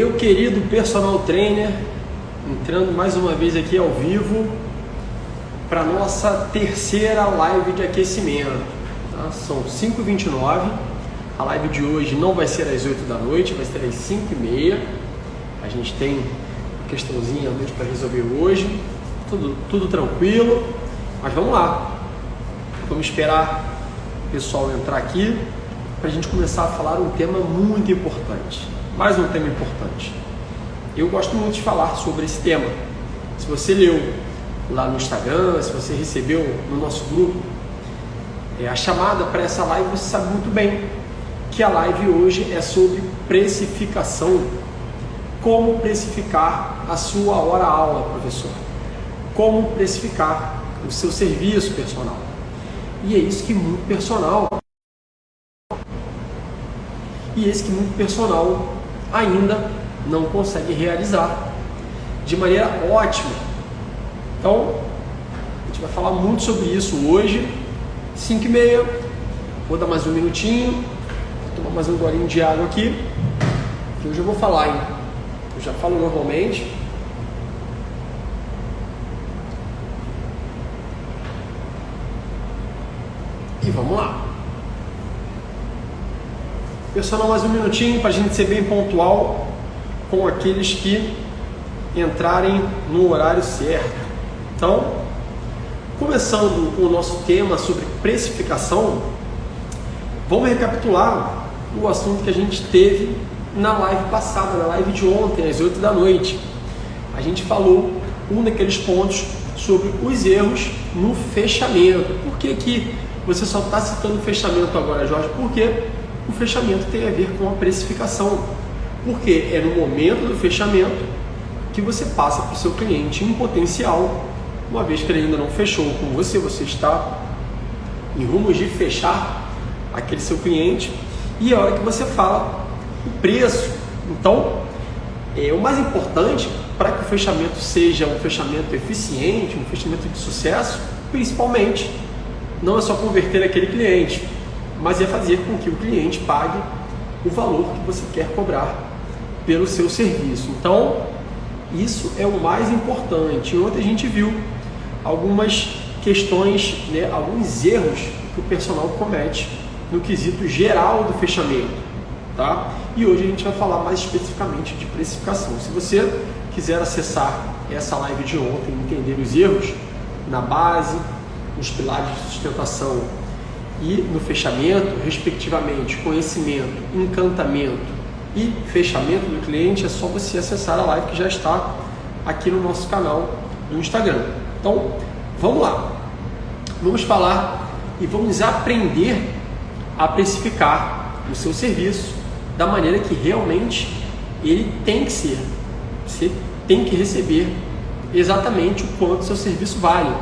Meu querido personal trainer, entrando mais uma vez aqui ao vivo para nossa terceira live de aquecimento. Tá? São 5h29, a live de hoje não vai ser às 8 da noite, vai ser às 5h30. A gente tem uma questãozinha à noite para resolver hoje, tudo tranquilo, mas vamos lá. Vamos esperar o pessoal entrar aqui para a gente começar a falar um tema muito importante. Mais um tema importante. Eu gosto muito de falar sobre esse tema. Se você leu lá no Instagram, se você recebeu no nosso grupo a chamada para essa live, você sabe muito bem que a live hoje é sobre precificação. Como precificar a sua hora-aula, professor? Como precificar o seu serviço personal? E é isso que muito personal ainda não consegue realizar de maneira ótima. Então, a gente vai falar muito sobre isso hoje, 5h30. Vou dar mais um minutinho, vou tomar mais um golinho de água aqui, que hoje eu vou falar, hein? Eu já falo normalmente. E vamos lá. Pessoal, mais um minutinho para a gente ser bem pontual com aqueles que entrarem no horário certo. Então, começando o nosso tema sobre precificação, vamos recapitular o assunto que a gente teve na live passada, na live de ontem, às 8 da noite. A gente falou um daqueles pontos sobre os erros no fechamento. Por que você só está citando o fechamento agora, Jorge? Porque o fechamento tem a ver com a precificação. Porque é no momento do fechamento que você passa para o seu cliente um potencial. Uma vez que ele ainda não fechou com você, você está em rumos de fechar aquele seu cliente, e é a hora que você fala o preço. Então, o mais importante para que o fechamento seja um fechamento eficiente, um fechamento de sucesso, principalmente, não é só converter aquele cliente, mas é fazer com que o cliente pague o valor que você quer cobrar pelo seu serviço. Então, isso é o mais importante. Ontem a gente viu algumas questões, alguns erros que o personal comete no quesito geral do fechamento, tá? E hoje a gente vai falar mais especificamente de precificação. Se você quiser acessar essa live de ontem e entender os erros na base, nos pilares de sustentação e no fechamento, respectivamente, conhecimento, encantamento e fechamento do cliente, é só você acessar a live que já está aqui no nosso canal do Instagram. Então, vamos lá. Vamos falar e vamos aprender a precificar o seu serviço da maneira que realmente ele tem que ser. Você tem que receber exatamente o quanto o seu serviço vale.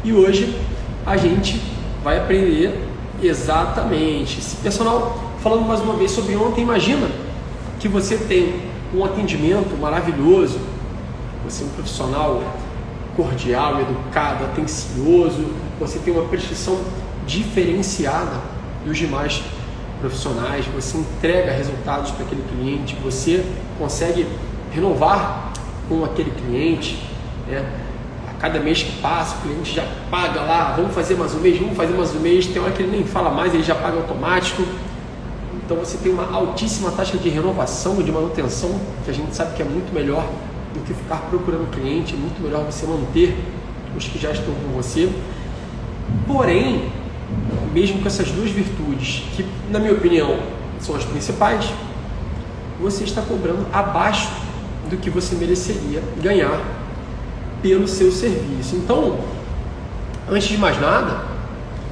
E hoje a gente vai aprender exatamente. Esse personal, falando mais uma vez sobre ontem, imagina que você tem um atendimento maravilhoso, você é um profissional cordial, educado, atencioso, você tem uma prestação diferenciada dos demais profissionais, você entrega resultados para aquele cliente, você consegue renovar com aquele cliente, a cada mês que passa, o cliente já paga lá, vamos fazer mais um mês, tem hora que ele nem fala mais, ele já paga automático. Então você tem uma altíssima taxa de renovação e de manutenção, que a gente sabe que é muito melhor do que ficar procurando cliente, é muito melhor você manter os que já estão com você. Porém, mesmo com essas duas virtudes, que na minha opinião são as principais, você está cobrando abaixo do que você mereceria ganhar pelo seu serviço. Então, antes de mais nada,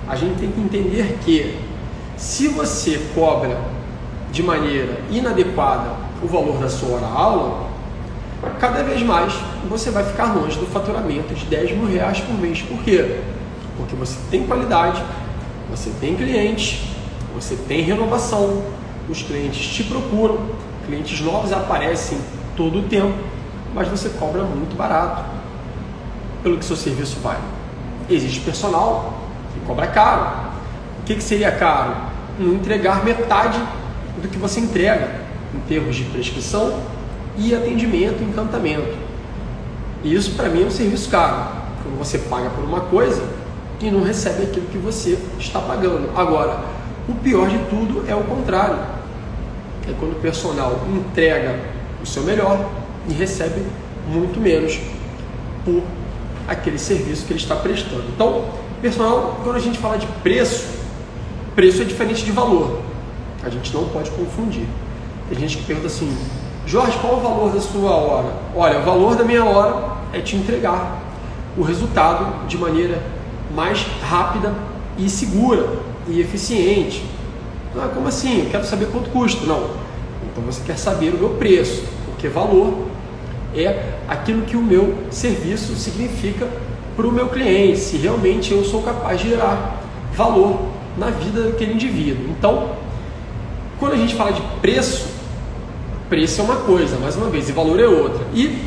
a gente tem que entender que se você cobra de maneira inadequada o valor da sua hora-aula, cada vez mais você vai ficar longe do faturamento de R$10.000 por mês. Por quê? Porque você tem qualidade, você tem clientes, você tem renovação, os clientes te procuram, clientes novos aparecem todo o tempo, mas você cobra muito barato pelo que seu serviço vale. Existe personal que cobra caro. O que seria caro? Não entregar metade do que você entrega em termos de prescrição, e atendimento, encantamento. E isso para mim é um serviço caro, quando você paga por uma coisa e não recebe aquilo que você está pagando. Agora, o pior de tudo é o contrário, é quando o personal entrega o seu melhor e recebe muito menos por aquele serviço que ele está prestando. Então, personal, quando a gente fala de preço, preço é diferente de valor, a gente não pode confundir. Tem gente que pergunta assim: Jorge, qual é o valor da sua hora? Olha, o valor da minha hora é te entregar o resultado de maneira mais rápida e segura e eficiente. Ah, como assim? Eu quero saber quanto custa. Não. Então você quer saber o meu preço, porque valor é aquilo que o meu serviço significa para o meu cliente, se realmente eu sou capaz de gerar valor na vida daquele indivíduo. Então, quando a gente fala de preço, preço é uma coisa, mais uma vez, e valor é outra. E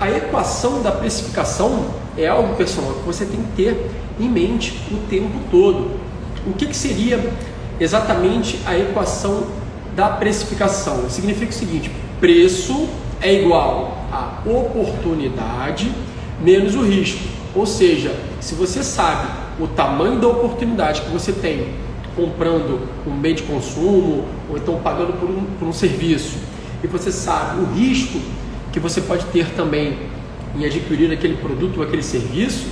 a equação da precificação é algo, pessoal, que você tem que ter em mente o tempo todo. O que seria exatamente a equação da precificação? Significa o seguinte: preço é igual a oportunidade menos o risco. Ou seja, se você sabe o tamanho da oportunidade que você tem comprando um bem de consumo ou então pagando por um serviço, e você sabe o risco que você pode ter também em adquirir aquele produto ou aquele serviço,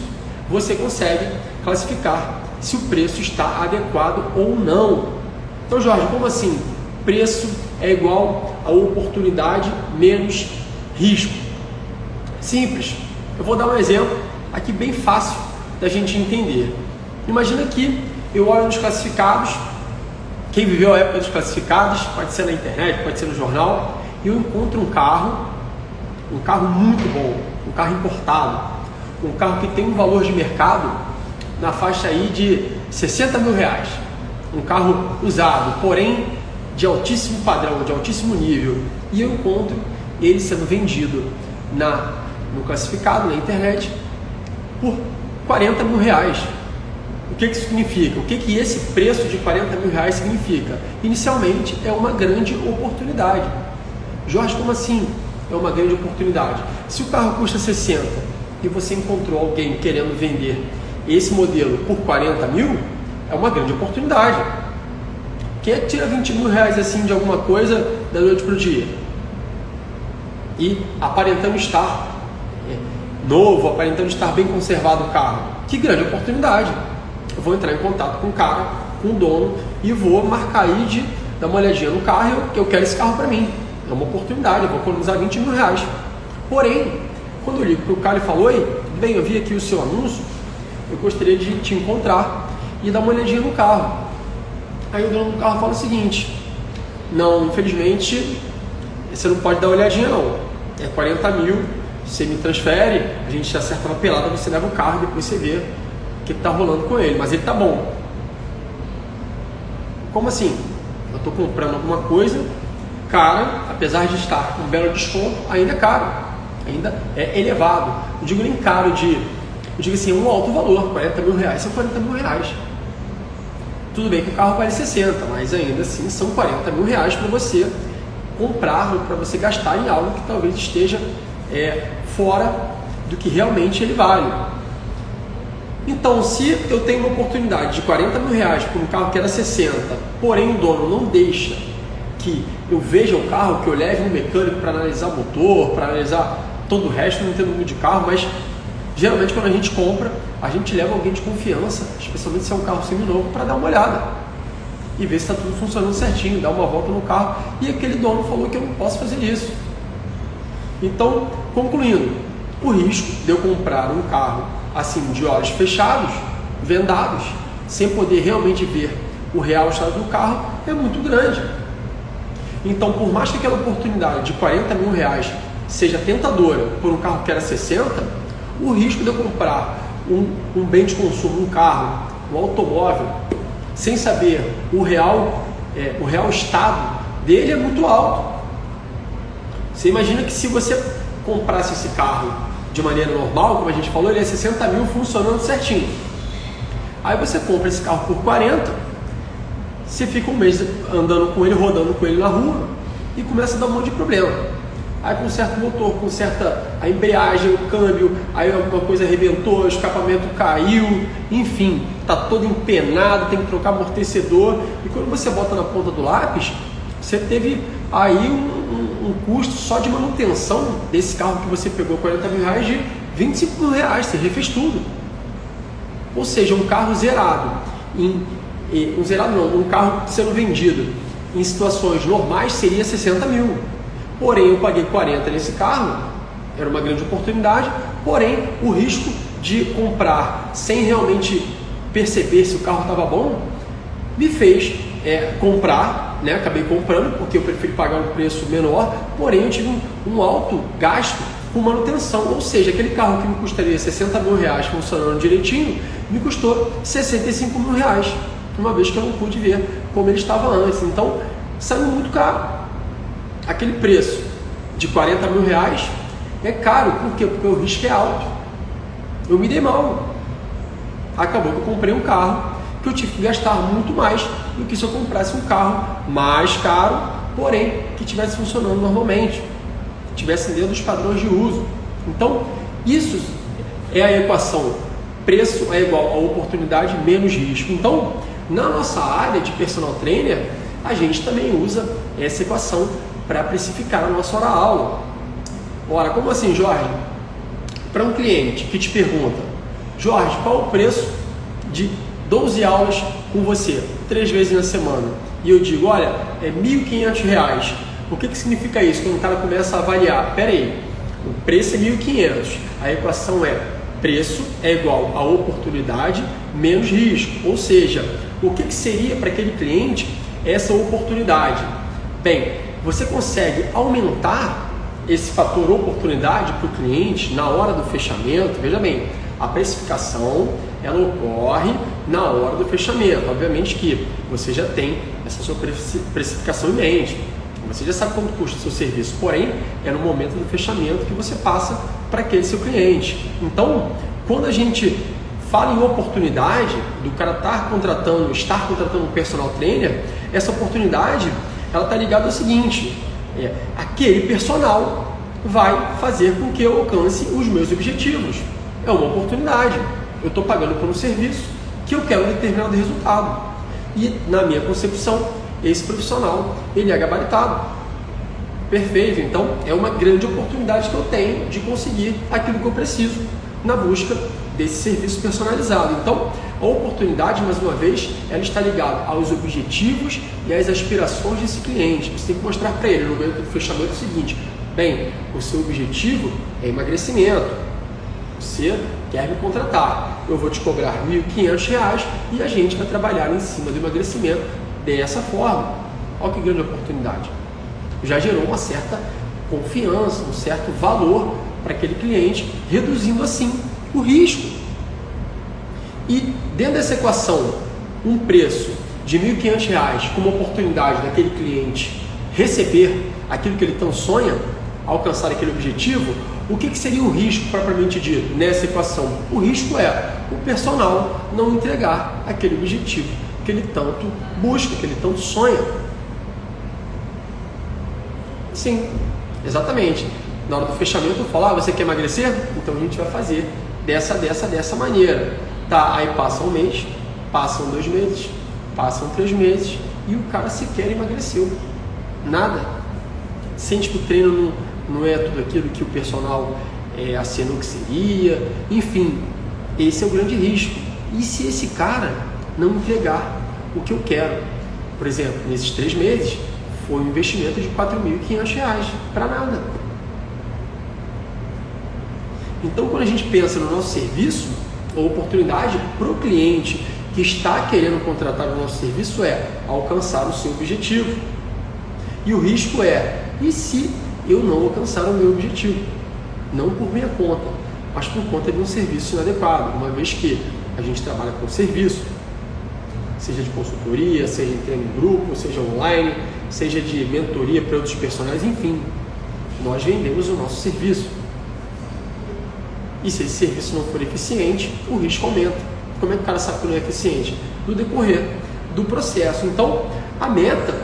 você consegue classificar se o preço está adequado ou não. Então, Jorge, como assim? Preço é igual a oportunidade menos risco. Simples. Eu vou dar um exemplo aqui bem fácil da gente entender. Imagina que eu olho nos classificados, quem viveu a época dos classificados, pode ser na internet, pode ser no jornal, e eu encontro um carro muito bom, um carro importado, um carro que tem um valor de mercado na faixa aí de 60 mil reais, um carro usado, porém de altíssimo padrão, de altíssimo nível, e eu encontro ele sendo vendido no classificado, na internet, por 40 mil reais. O que isso significa? O que esse preço de 40 mil reais significa? Inicialmente é uma grande oportunidade. Jorge, como assim é uma grande oportunidade? Se o carro custa 60 e você encontrou alguém querendo vender esse modelo por 40 mil, é uma grande oportunidade. Quem é que tira 20 mil reais assim de alguma coisa da noite para o dia? E aparentando estar novo, aparentando estar bem conservado o carro. Que grande oportunidade. Eu vou entrar em contato com o cara, com o dono, e vou marcar aí de dar uma olhadinha no carro, eu quero esse carro para mim. É uma oportunidade, eu vou economizar 20 mil reais. Porém, quando eu ligo para o cara e falo: oi, bem, eu vi aqui o seu anúncio, eu gostaria de te encontrar e dar uma olhadinha no carro. Aí o dono do carro fala o seguinte: não, infelizmente, você não pode dar uma olhadinha não, é 40 mil, você me transfere, a gente acerta uma pelada, você leva o carro e depois você vê o que está rolando com ele, mas ele tá bom. Como assim? Eu estou comprando alguma coisa cara, apesar de estar com um belo desconto, ainda é caro, ainda é elevado. Não digo nem caro eu digo assim, um alto valor, 40 mil reais são 40 mil reais. Tudo bem que o carro vale 60, mas ainda assim são 40 mil reais para você comprar ou para você gastar em algo que talvez esteja fora do que realmente ele vale. Então, se eu tenho uma oportunidade de 40 mil reais por um carro que era 60, porém o dono não deixa que eu veja o carro, que eu leve um mecânico para analisar o motor, para analisar todo o resto, eu não entendo muito de carro, mas geralmente quando a gente compra, a gente leva alguém de confiança, especialmente se é um carro seminovo, para dar uma olhada e ver se está tudo funcionando certinho, dar uma volta no carro, e aquele dono falou que eu não posso fazer isso. Então, concluindo, o risco de eu comprar um carro assim, de olhos fechados, vendados, sem poder realmente ver o real estado do carro, é muito grande. Então, por mais que aquela oportunidade de 40 mil reais seja tentadora por um carro que era 60, o risco de eu comprar um bem de consumo, um carro, um automóvel, sem saber o real estado dele é muito alto. Você imagina que se você comprasse esse carro de maneira normal, como a gente falou, ele é 60 mil funcionando certinho. Aí você compra esse carro por 40, você fica um mês andando com ele, rodando com ele na rua e começa a dar um monte de problema. Aí conserta o motor, conserta a embreagem, o câmbio, aí alguma coisa arrebentou, o escapamento caiu, enfim, está todo empenado, tem que trocar amortecedor. E quando você bota na ponta do lápis, você teve aí um custo só de manutenção desse carro que você pegou R$40.000 de R$25.000, você refez tudo. Ou seja, um carro zerado, um carro sendo vendido em situações normais seria 60 mil. Porém, eu paguei 40 nesse carro, era uma grande oportunidade, porém, o risco de comprar sem realmente perceber se o carro estava bom, me fez comprar, né? Acabei comprando, porque eu prefiro pagar um preço menor, porém eu tive um alto gasto com manutenção, ou seja, aquele carro que me custaria R$60.000 funcionando direitinho, me custou R$65.000, uma vez que eu não pude ver como ele estava antes. Então, saiu muito caro. Aquele preço de R$40.000 é caro, por quê? Porque o risco é alto. Eu me dei mal. Acabou que eu comprei um carro que eu tive que gastar muito mais do que se eu comprasse um carro mais caro, porém que estivesse funcionando normalmente, estivesse dentro dos padrões de uso. Então, isso é a equação preço é igual a oportunidade menos risco. Então, na nossa área de personal trainer, a gente também usa essa equação para precificar a nossa hora aula. Ora, como assim, Jorge? Para um cliente que te pergunta, Jorge, qual o preço de 12 aulas com você, 3 vezes na semana? E eu digo, olha, é R$1.500. O que significa isso? Quando o cara começa a avaliar, peraí, o preço é 1.500, a equação é preço é igual a oportunidade menos risco. Ou seja, o que seria para aquele cliente essa oportunidade? Bem, você consegue aumentar esse fator oportunidade para o cliente na hora do fechamento. Veja bem, a precificação ela ocorre na hora do fechamento. Obviamente que você já tem essa sua precificação em mente, você já sabe quanto custa o seu serviço, porém é no momento do fechamento que você passa para aquele seu cliente. Então, quando a gente fala em oportunidade do cara estar contratando um personal trainer, essa oportunidade ela está ligada ao seguinte: aquele personal vai fazer com que eu alcance os meus objetivos. É uma oportunidade. Eu estou pagando por um serviço que eu quero um determinado resultado. E na minha concepção, esse profissional ele é gabaritado. Perfeito. Então é uma grande oportunidade que eu tenho de conseguir aquilo que eu preciso na busca desse serviço personalizado. Então, a oportunidade, mais uma vez, ela está ligada aos objetivos e às aspirações desse cliente. Você tem que mostrar para ele no momento do fechamento o seguinte: bem, o seu objetivo é emagrecimento, você quer me contratar, eu vou te cobrar R$1.500 e a gente vai trabalhar em cima do emagrecimento dessa forma. Olha que grande oportunidade. Já gerou uma certa confiança, um certo valor para aquele cliente, reduzindo assim o risco. E dentro dessa equação, um preço de R$1.500 com uma oportunidade daquele cliente receber aquilo que ele tão sonha, alcançar aquele objetivo, o que seria o risco propriamente dito nessa equação? O risco é o personal não entregar aquele objetivo que ele tanto busca, que ele tanto sonha. Sim, exatamente. Na hora do fechamento eu falo, você quer emagrecer? Então a gente vai fazer dessa maneira. Tá, aí passa um mês, passam 2 meses, passam 3 meses e o cara sequer emagreceu. Nada. Sente que o treino não é tudo aquilo que o personal acenou que seria. Enfim, esse é o grande risco. E se esse cara não entregar o que eu quero? Por exemplo, nesses 3 meses, foi um investimento de R$4.500 para nada. Então, quando a gente pensa no nosso serviço, a oportunidade para o cliente que está querendo contratar o nosso serviço é alcançar o seu objetivo. E o risco é, e se eu não alcançar o meu objetivo? Não por minha conta, mas por conta de um serviço inadequado, uma vez que a gente trabalha com serviço, seja de consultoria, seja em treino em grupo, seja online, seja de mentoria para outros personagens, enfim, nós vendemos o nosso serviço. E se esse serviço não for eficiente, o risco aumenta. Como é que o cara sabe que não é eficiente? No decorrer do processo. Então, a meta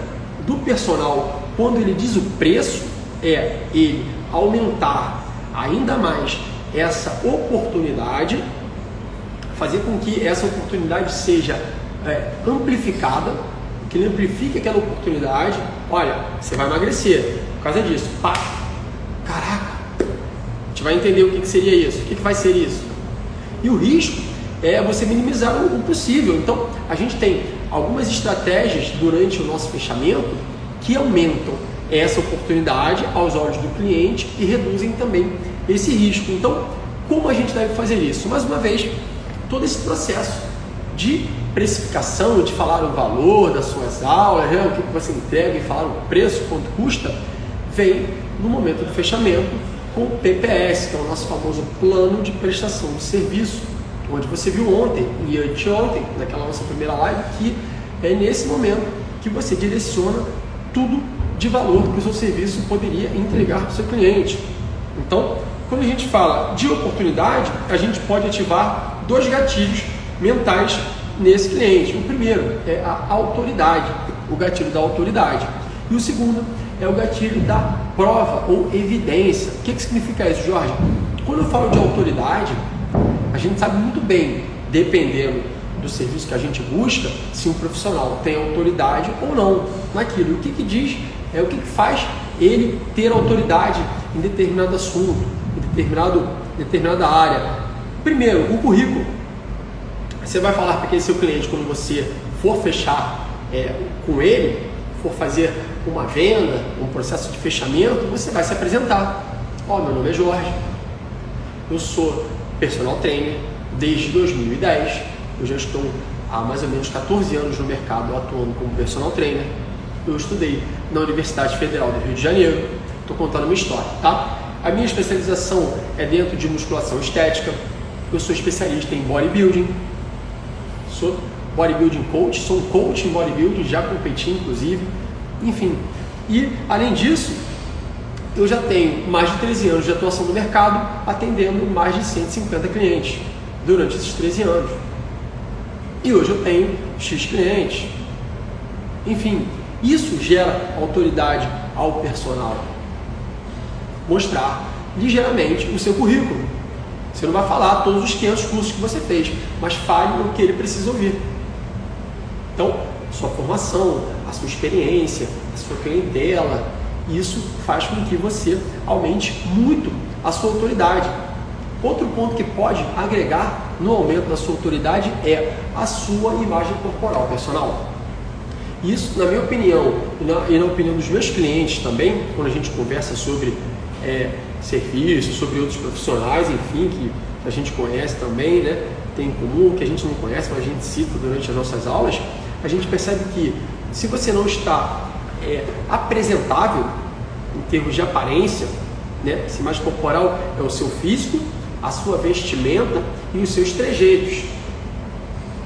do personal, quando ele diz o preço, é ele aumentar ainda mais essa oportunidade, fazer com que essa oportunidade seja amplificada, que ele amplifique aquela oportunidade. Olha, você vai emagrecer por causa disso. Pá! Caraca! A gente vai entender o que seria isso, o que vai ser isso. E o risco é você minimizar o possível. Então, a gente tem algumas estratégias durante o nosso fechamento que aumentam essa oportunidade aos olhos do cliente e reduzem também esse risco. Então, como a gente deve fazer isso? Mais uma vez, todo esse processo de precificação, de falar o valor das suas aulas, né, o que você entrega e falar o preço, quanto custa, vem no momento do fechamento com o PPS, que é o nosso famoso plano de prestação de serviço, onde você viu ontem e anteontem, naquela nossa primeira live, que é nesse momento que você direciona tudo de valor que o seu serviço poderia entregar para o seu cliente. Então, quando a gente fala de oportunidade, a gente pode ativar 2 gatilhos mentais nesse cliente. O primeiro é a autoridade, o gatilho da autoridade. E o segundo é o gatilho da prova ou evidência. O que significa isso, Jorge? Quando eu falo de autoridade, a gente sabe muito bem, dependendo do serviço que a gente busca, se um profissional tem autoridade ou não naquilo. O que diz é o que faz ele ter autoridade em determinado assunto, em determinada área. Primeiro, o currículo. Você vai falar para aquele seu cliente quando você for fechar com ele, for fazer uma venda, um processo de fechamento, você vai se apresentar. Meu nome é Jorge, eu sou personal trainer desde 2010, eu já estou há mais ou menos 14 anos no mercado atuando como personal trainer. Eu estudei na Universidade Federal do Rio de Janeiro. Estou contando uma história, tá? A minha especialização é dentro de musculação estética. Eu sou especialista em bodybuilding. Sou bodybuilding coach, sou um coach em bodybuilding, já competi inclusive. Enfim, e além disso, eu já tenho mais de 13 anos de atuação no mercado, atendendo mais de 150 clientes durante esses 13 anos. E hoje eu tenho X clientes. Enfim, isso gera autoridade ao personal. Mostrar ligeiramente o seu currículo. Você não vai falar todos os 500 cursos que você fez, mas fale o que ele precisa ouvir. Então, sua formação, a sua experiência, a sua clientela, isso faz com que você aumente muito a sua autoridade. Outro ponto que pode agregar no aumento da sua autoridade é a sua imagem corporal personal. Isso, na minha opinião, e na opinião dos meus clientes também, quando a gente conversa sobre serviços, sobre outros profissionais, enfim, que a gente conhece também, né, tem em comum, que a gente não conhece, mas a gente cita durante as nossas aulas, a gente percebe que se você não está apresentável em termos de aparência, né, essa imagem corporal é o seu físico, a sua vestimenta e os seus trejeitos.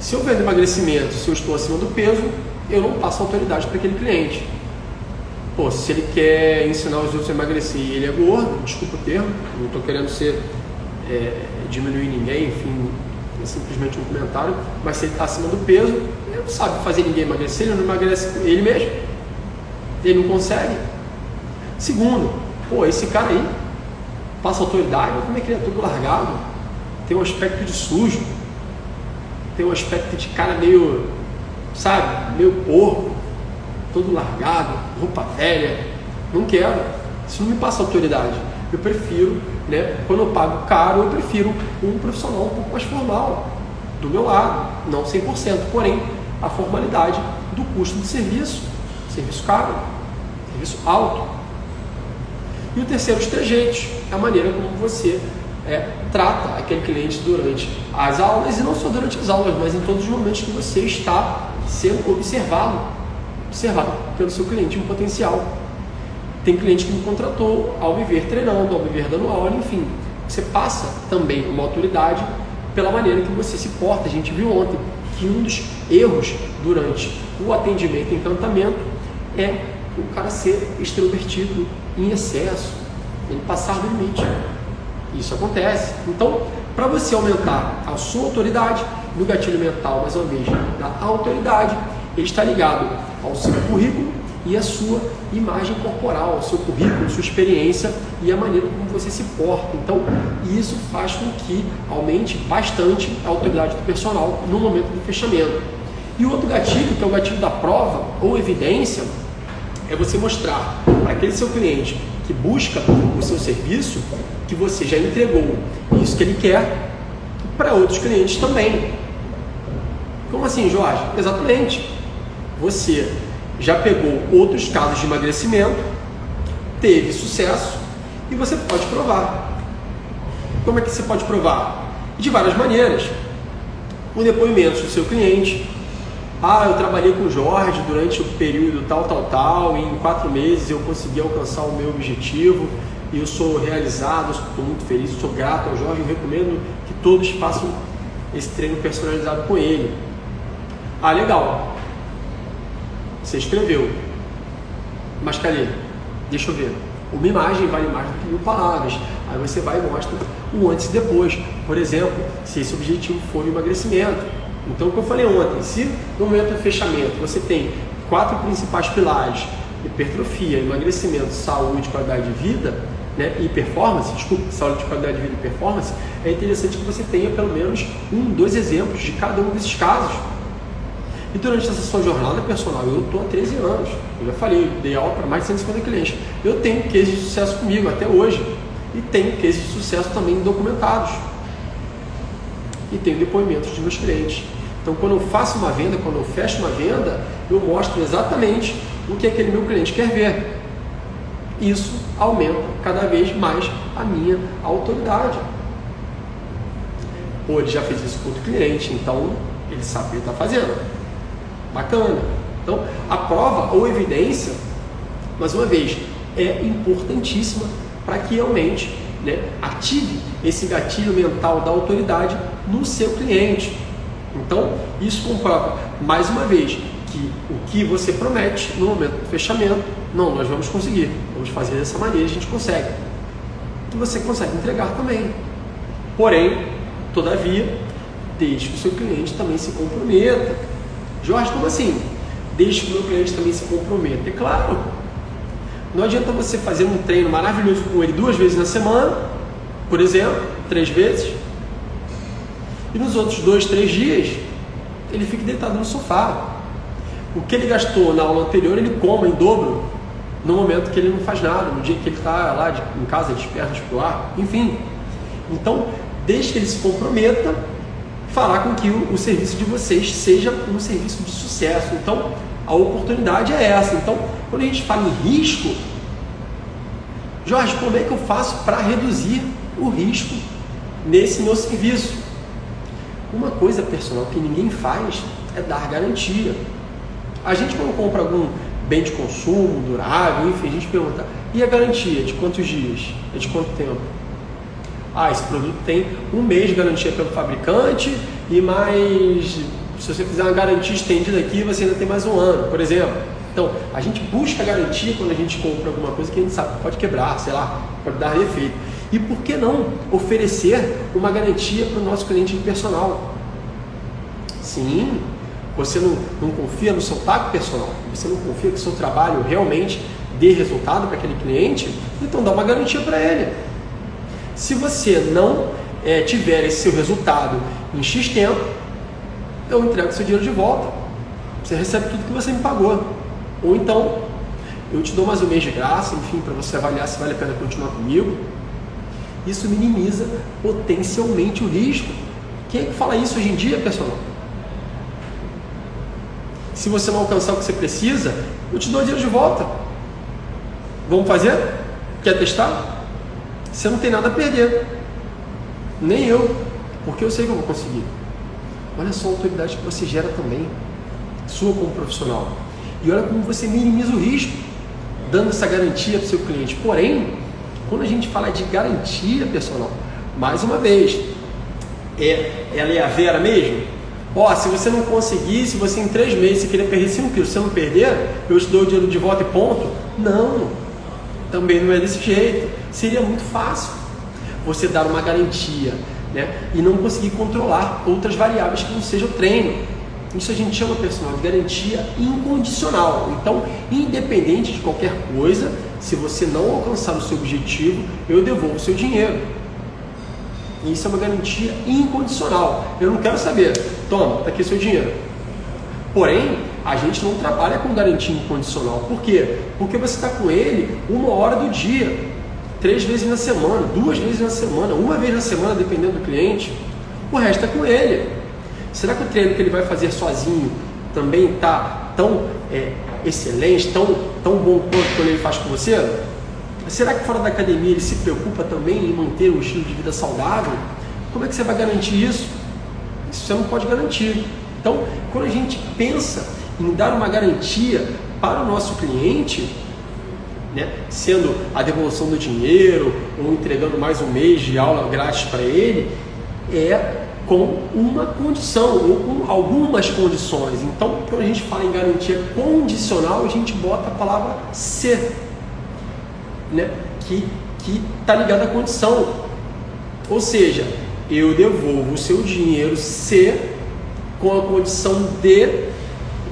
Se eu vendo emagrecimento, se eu estou acima do peso, eu não passo autoridade para aquele cliente. Se ele quer ensinar os outros a emagrecer e ele é gordo, desculpa o termo, não estou querendo diminuir ninguém, enfim, é simplesmente um comentário, mas se ele está acima do peso, ele não sabe fazer ninguém emagrecer, ele não emagrece ele mesmo, ele não consegue. Segundo, esse cara aí passa autoridade, como é que ele é todo largado, tem um aspecto de sujo, tem um aspecto de cara meio, meio porco, todo largado, roupa velha. Não quero, isso não me passa autoridade. Eu prefiro, quando eu pago caro, eu prefiro um profissional um pouco mais formal do meu lado, não 100%, porém a formalidade do custo do serviço caro, serviço alto. E o terceiro, os trejeitos, é a maneira como você trata aquele cliente durante as aulas, e não só durante as aulas, mas em todos os momentos que você está sendo observado pelo seu cliente em potencial. Tem cliente que me contratou ao me ver treinando, ao me ver dando aula, enfim. Você passa também uma autoridade pela maneira que você se porta. A gente viu ontem que um dos erros durante o atendimento e encantamento é o cara ser extrovertido em excesso, ele passar do limite. Isso acontece. Então, para você aumentar a sua autoridade, no gatilho mental, mais uma vez, da autoridade, ele está ligado ao seu currículo e a sua imagem corporal, o seu currículo, sua experiência e a maneira como você se porta. Então, isso faz com que aumente bastante a autoridade do personal no momento do fechamento. E o outro gatilho, que é o gatilho da prova ou evidência, é você mostrar para aquele seu cliente que busca o seu serviço que você já entregou isso que ele quer para outros clientes também. Como assim, Jorge? Exatamente. Você já pegou outros casos de emagrecimento, teve sucesso e você pode provar. Como é que você pode provar? De várias maneiras. Com depoimentos do seu cliente. Eu trabalhei com o Jorge durante o período tal, e em 4 meses eu consegui alcançar o meu objetivo e eu sou realizado, estou muito feliz, sou grato ao Jorge, eu recomendo que todos façam esse treino personalizado com ele. Legal. Você escreveu. Mas cadê? Deixa eu ver. Uma imagem vale mais do que 1000 palavras. Aí você vai e mostra o antes e depois. Por exemplo, se esse objetivo for o emagrecimento. Então, o que eu falei ontem, se no momento do fechamento você tem 4 principais pilares, hipertrofia, emagrecimento, saúde, qualidade de vida, né, e performance, saúde, qualidade de vida e performance, é interessante que você tenha pelo menos 1, 2 exemplos de cada um desses casos. E durante essa sua jornada personal, eu estou há 13 anos, eu já falei, eu dei aula para mais de 150 clientes, eu tenho cases de sucesso comigo até hoje, e tenho cases de sucesso também documentados, e tenho depoimentos de meus clientes. Então, quando eu faço uma venda, quando eu fecho uma venda, eu mostro exatamente o que aquele meu cliente quer ver. Isso aumenta cada vez mais a minha autoridade. Ele já fez isso com outro cliente, então ele sabe o que ele está fazendo. Bacana. Então, a prova ou evidência, mais uma vez, é importantíssima para que aumente, né, ative esse gatilho mental da autoridade no seu cliente. Então, isso comprova, mais uma vez, que o que você promete no momento do fechamento, nós vamos conseguir, vamos fazer dessa maneira, a gente consegue. E você consegue entregar também. Porém, todavia, deixe que o seu cliente também se comprometa. Jorge, como assim? Deixe que o meu cliente também se comprometa. É claro, não adianta você fazer um treino maravilhoso com ele 2 vezes na semana, por exemplo, 3 vezes, e nos outros 2, 3 dias, ele fica deitado no sofá. O que ele gastou na aula anterior, ele coma em dobro no momento que ele não faz nada, no dia que ele está lá em casa, desperta, explorar, enfim. Então, deixe que ele se comprometa, fará com que o serviço de vocês seja um serviço de sucesso. Então, a oportunidade é essa. Então, quando a gente fala em risco, Jorge, como é que eu faço para reduzir o risco nesse meu serviço? Uma coisa, personal, que ninguém faz é dar garantia. A gente, quando compra algum bem de consumo, durável, enfim, a gente pergunta, e a garantia? De quantos dias? É de quanto tempo? Esse produto tem 1 mês de garantia pelo fabricante e mais, se você fizer uma garantia estendida aqui, você ainda tem mais 1 ano, por exemplo. Então, a gente busca garantia quando a gente compra alguma coisa que a gente sabe que pode quebrar, sei lá, pode dar defeito. E por que não oferecer uma garantia para o nosso cliente de personal? Sim, você não confia no seu taco personal, você não confia que o seu trabalho realmente dê resultado para aquele cliente, então dá uma garantia para ele. Se você não tiver esse seu resultado em X tempo, eu entrego o seu dinheiro de volta. Você recebe tudo que você me pagou. Ou então, eu te dou mais 1 mês de graça, enfim, para você avaliar se vale a pena continuar comigo. Isso minimiza potencialmente o risco. Quem é que fala isso hoje em dia, pessoal? Se você não alcançar o que você precisa, eu te dou o dinheiro de volta. Vamos fazer? Quer testar? Você não tem nada a perder. Nem eu. Porque eu sei que eu vou conseguir. Olha só a autoridade que você gera também. Sua como profissional. E olha como você minimiza o risco, dando essa garantia para o seu cliente. Porém, quando a gente fala de garantia, pessoal, mais uma vez, ela é a vera mesmo? Se você não conseguir, se você em 3 meses você querer perder 5 quilos, se você não perder, eu te dou o dinheiro de volta e ponto? Não, também não é desse jeito. Seria muito fácil você dar uma garantia, né, e não conseguir controlar outras variáveis que não seja o treino. Isso a gente chama, pessoal, de garantia incondicional. Então, independente de qualquer coisa, se você não alcançar o seu objetivo, eu devolvo o seu dinheiro. Isso é uma garantia incondicional. Eu não quero saber, toma, está aqui o seu dinheiro. Porém, a gente não trabalha com garantia incondicional. Por quê? Porque você está com ele 1 hora do dia, 3 vezes na semana, 2 vezes na semana, 1 vez na semana, dependendo do cliente. O resto é com ele. Será que o treino que ele vai fazer sozinho também está tão excelente, tão bom quanto quando ele faz com você? Será que fora da academia ele se preocupa também em manter um estilo de vida saudável? Como é que você vai garantir isso? Isso você não pode garantir. Então, quando a gente pensa em dar uma garantia para o nosso cliente, né, sendo a devolução do dinheiro ou entregando mais um mês de aula grátis para ele, é com uma condição ou com algumas condições. Então, quando a gente fala em garantia condicional, a gente bota a palavra se, né, que está ligada à condição. Ou seja, eu devolvo o seu dinheiro se com a condição de...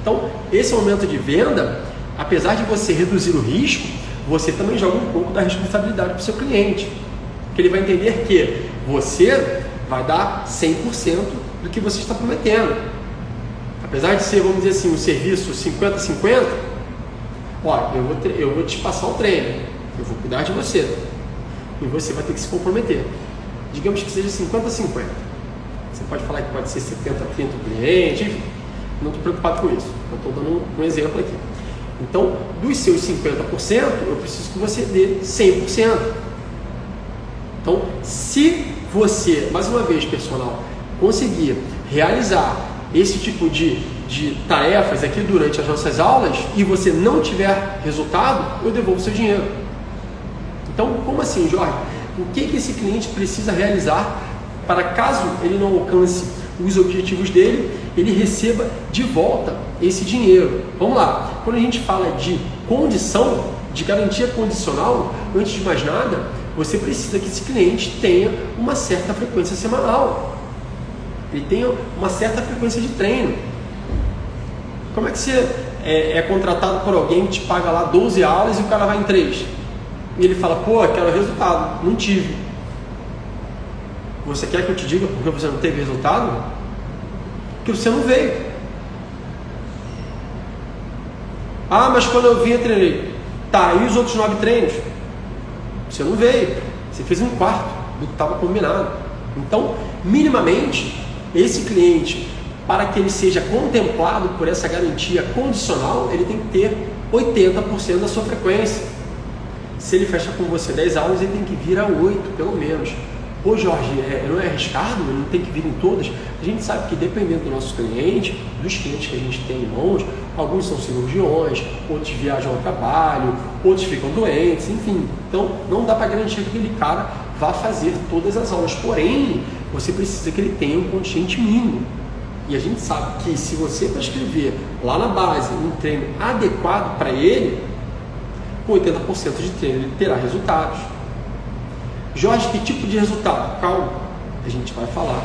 Então, esse momento de venda, apesar de você reduzir o risco, você também joga um pouco da responsabilidade para o seu cliente, que ele vai entender que você vai dar 100% do que você está prometendo. Apesar de ser, vamos dizer assim, um serviço 50-50, ó, eu vou te passar o treino, eu vou cuidar de você, e você vai ter que se comprometer. Digamos que seja 50-50. Você pode falar que pode ser 70-30 o cliente, enfim, não estou preocupado com isso. Eu estou dando um exemplo aqui. Então, dos seus 50%, eu preciso que você dê 100%. Então, se você, mais uma vez, personal, conseguir realizar esse tipo de tarefas aqui durante as nossas aulas e você não tiver resultado, eu devolvo o seu dinheiro. Então, como assim, Jorge? O que esse cliente precisa realizar para, caso ele não alcance os objetivos dele, ele receba de volta esse dinheiro? Vamos lá. Quando a gente fala de condição, de garantia condicional, antes de mais nada, você precisa que esse cliente tenha uma certa frequência semanal. Ele tenha uma certa frequência de treino. Como é que você é contratado por alguém que te paga lá 12 aulas e o cara vai em 3? E ele fala, pô, quero resultado, não tive. Você quer que eu te diga porque você não teve resultado? Porque você não veio. Ah, mas quando eu vim eu treinei. Tá, e os outros 9 treinos? Você não veio. Você fez 1/4 do que estava combinado. Então, minimamente, esse cliente, para que ele seja contemplado por essa garantia condicional, ele tem que ter 80% da sua frequência. Se ele fecha com você 10 aulas, ele tem que vir a 8, pelo menos. Pô, Jorge, não é arriscado? Ele não tem que vir em todas? A gente sabe que dependendo do nosso cliente, dos clientes que a gente tem em mãos, alguns são cirurgiões, outros viajam ao trabalho, outros ficam doentes, enfim. Então, não dá para garantir que aquele cara vá fazer todas as aulas. Porém, você precisa que ele tenha um contingente mínimo. E a gente sabe que se você prescrever lá na base um treino adequado para ele, com 80% de treino ele terá resultados. Jorge, que tipo de resultado? Calma, a gente vai falar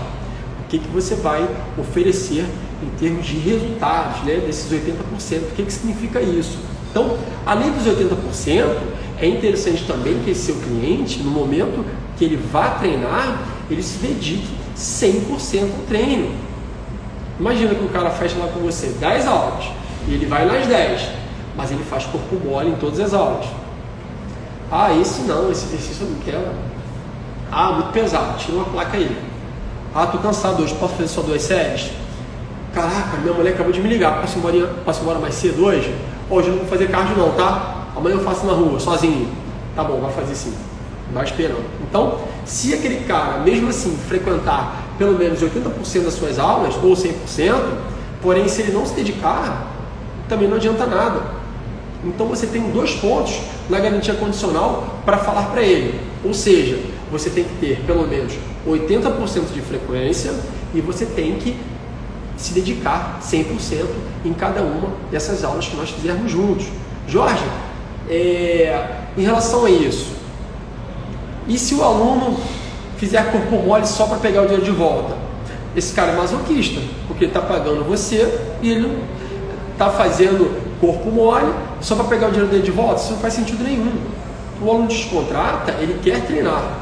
o que você vai oferecer em termos de resultados, né, desses 80%, o que significa isso? Então, além dos 80%, é interessante também que esse seu cliente, no momento que ele vá treinar, ele se dedique 100% ao treino. Imagina que o cara fecha lá com você 10 aulas e ele vai nas 10, mas ele faz corpo mole em todas as aulas. Ah, esse não, esse exercício eu não quero. Ah, muito pesado, tira uma placa aí. Ah, tô cansado hoje, posso fazer só 2 séries? Caraca, minha mulher acabou de me ligar, posso embora mais cedo hoje? Hoje eu não vou fazer cardio não, tá? Amanhã eu faço na rua, sozinho. Tá bom, vai fazer sim. Vai esperando. Então, se aquele cara, mesmo assim, frequentar pelo menos 80% das suas aulas, ou 100%, porém, se ele não se dedicar, também não adianta nada. Então, você tem 2 pontos na garantia condicional para falar para ele. Ou seja, você tem que ter pelo menos 80% de frequência e você tem que se dedicar 100% em cada uma dessas aulas que nós fizermos juntos. Jorge, em relação a isso, e se o aluno fizer corpo mole só para pegar o dinheiro de volta? esse cara é masoquista, porque ele está pagando você e ele não está fazendo corpo mole só para pegar o dinheiro dele de volta. Isso não faz sentido nenhum. O aluno descontrata, ele quer treinar.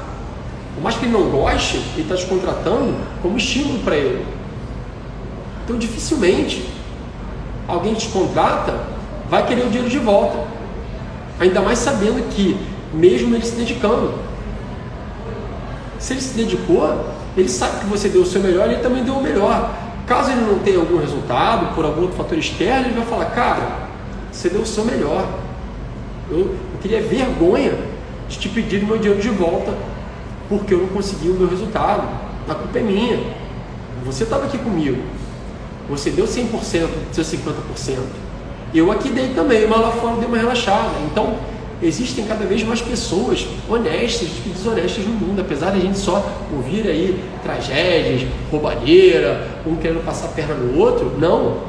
Por mais que ele não goste, ele está te contratando como estímulo para ele. Então, dificilmente, alguém que te contrata vai querer o dinheiro de volta. Ainda mais sabendo que, mesmo ele se dedicando, se ele se dedicou, ele sabe que você deu o seu melhor e ele também deu o melhor. Caso ele não tenha algum resultado, por algum outro fator externo, ele vai falar, cara, você deu o seu melhor. Eu teria vergonha de te pedir o meu dinheiro de volta porque eu não consegui o meu resultado. A culpa é minha. Você estava aqui comigo. Você deu 100% do seu 50%. Eu aqui dei também, mas lá fora dei uma relaxada. Então, existem cada vez mais pessoas honestas do que desonestas no mundo, apesar de a gente só ouvir aí tragédias, roubalheira, um querendo passar a perna no outro. Não.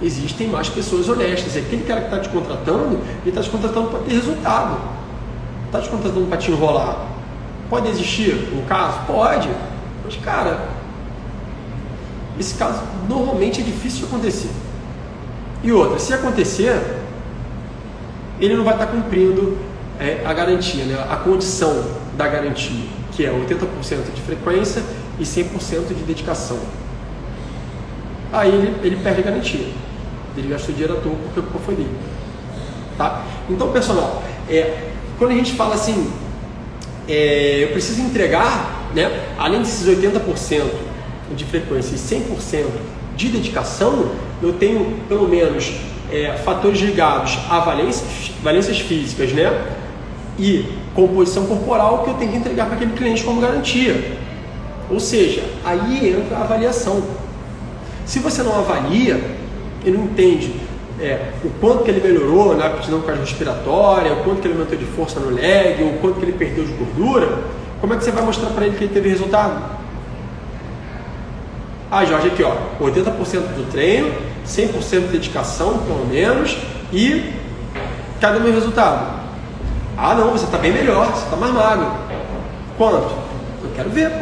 Existem mais pessoas honestas. Aquele cara que está te contratando, ele está te contratando para ter resultado. Não está te contratando para te enrolar. Pode existir um caso? Pode. Mas, cara, esse caso normalmente é difícil de acontecer. E outra, se acontecer, ele não vai estar cumprindo a garantia, né? A condição da garantia, que é 80% de frequência e 100% de dedicação. Aí ele perde a garantia. Ele gastou dinheiro à toa porque a culpa foi dele. Tá? Então, pessoal, quando a gente fala assim, eu preciso entregar, né, além desses 80% de frequência e 100% de dedicação, eu tenho pelo menos fatores ligados a valências físicas, né, e composição corporal que eu tenho que entregar para aquele cliente como garantia. Ou seja, aí entra a avaliação. Se você não avalia e não entende o quanto que ele melhorou na aptidão cardiorrespiratória, o quanto que ele aumentou de força no leg, o quanto que ele perdeu de gordura, como é que você vai mostrar para ele que ele teve resultado? Ah, Jorge, aqui ó, 80% do treino, 100% de dedicação, pelo menos, e cadê o meu resultado? Ah não, você está bem melhor, você está mais magro. Quanto? Eu quero ver,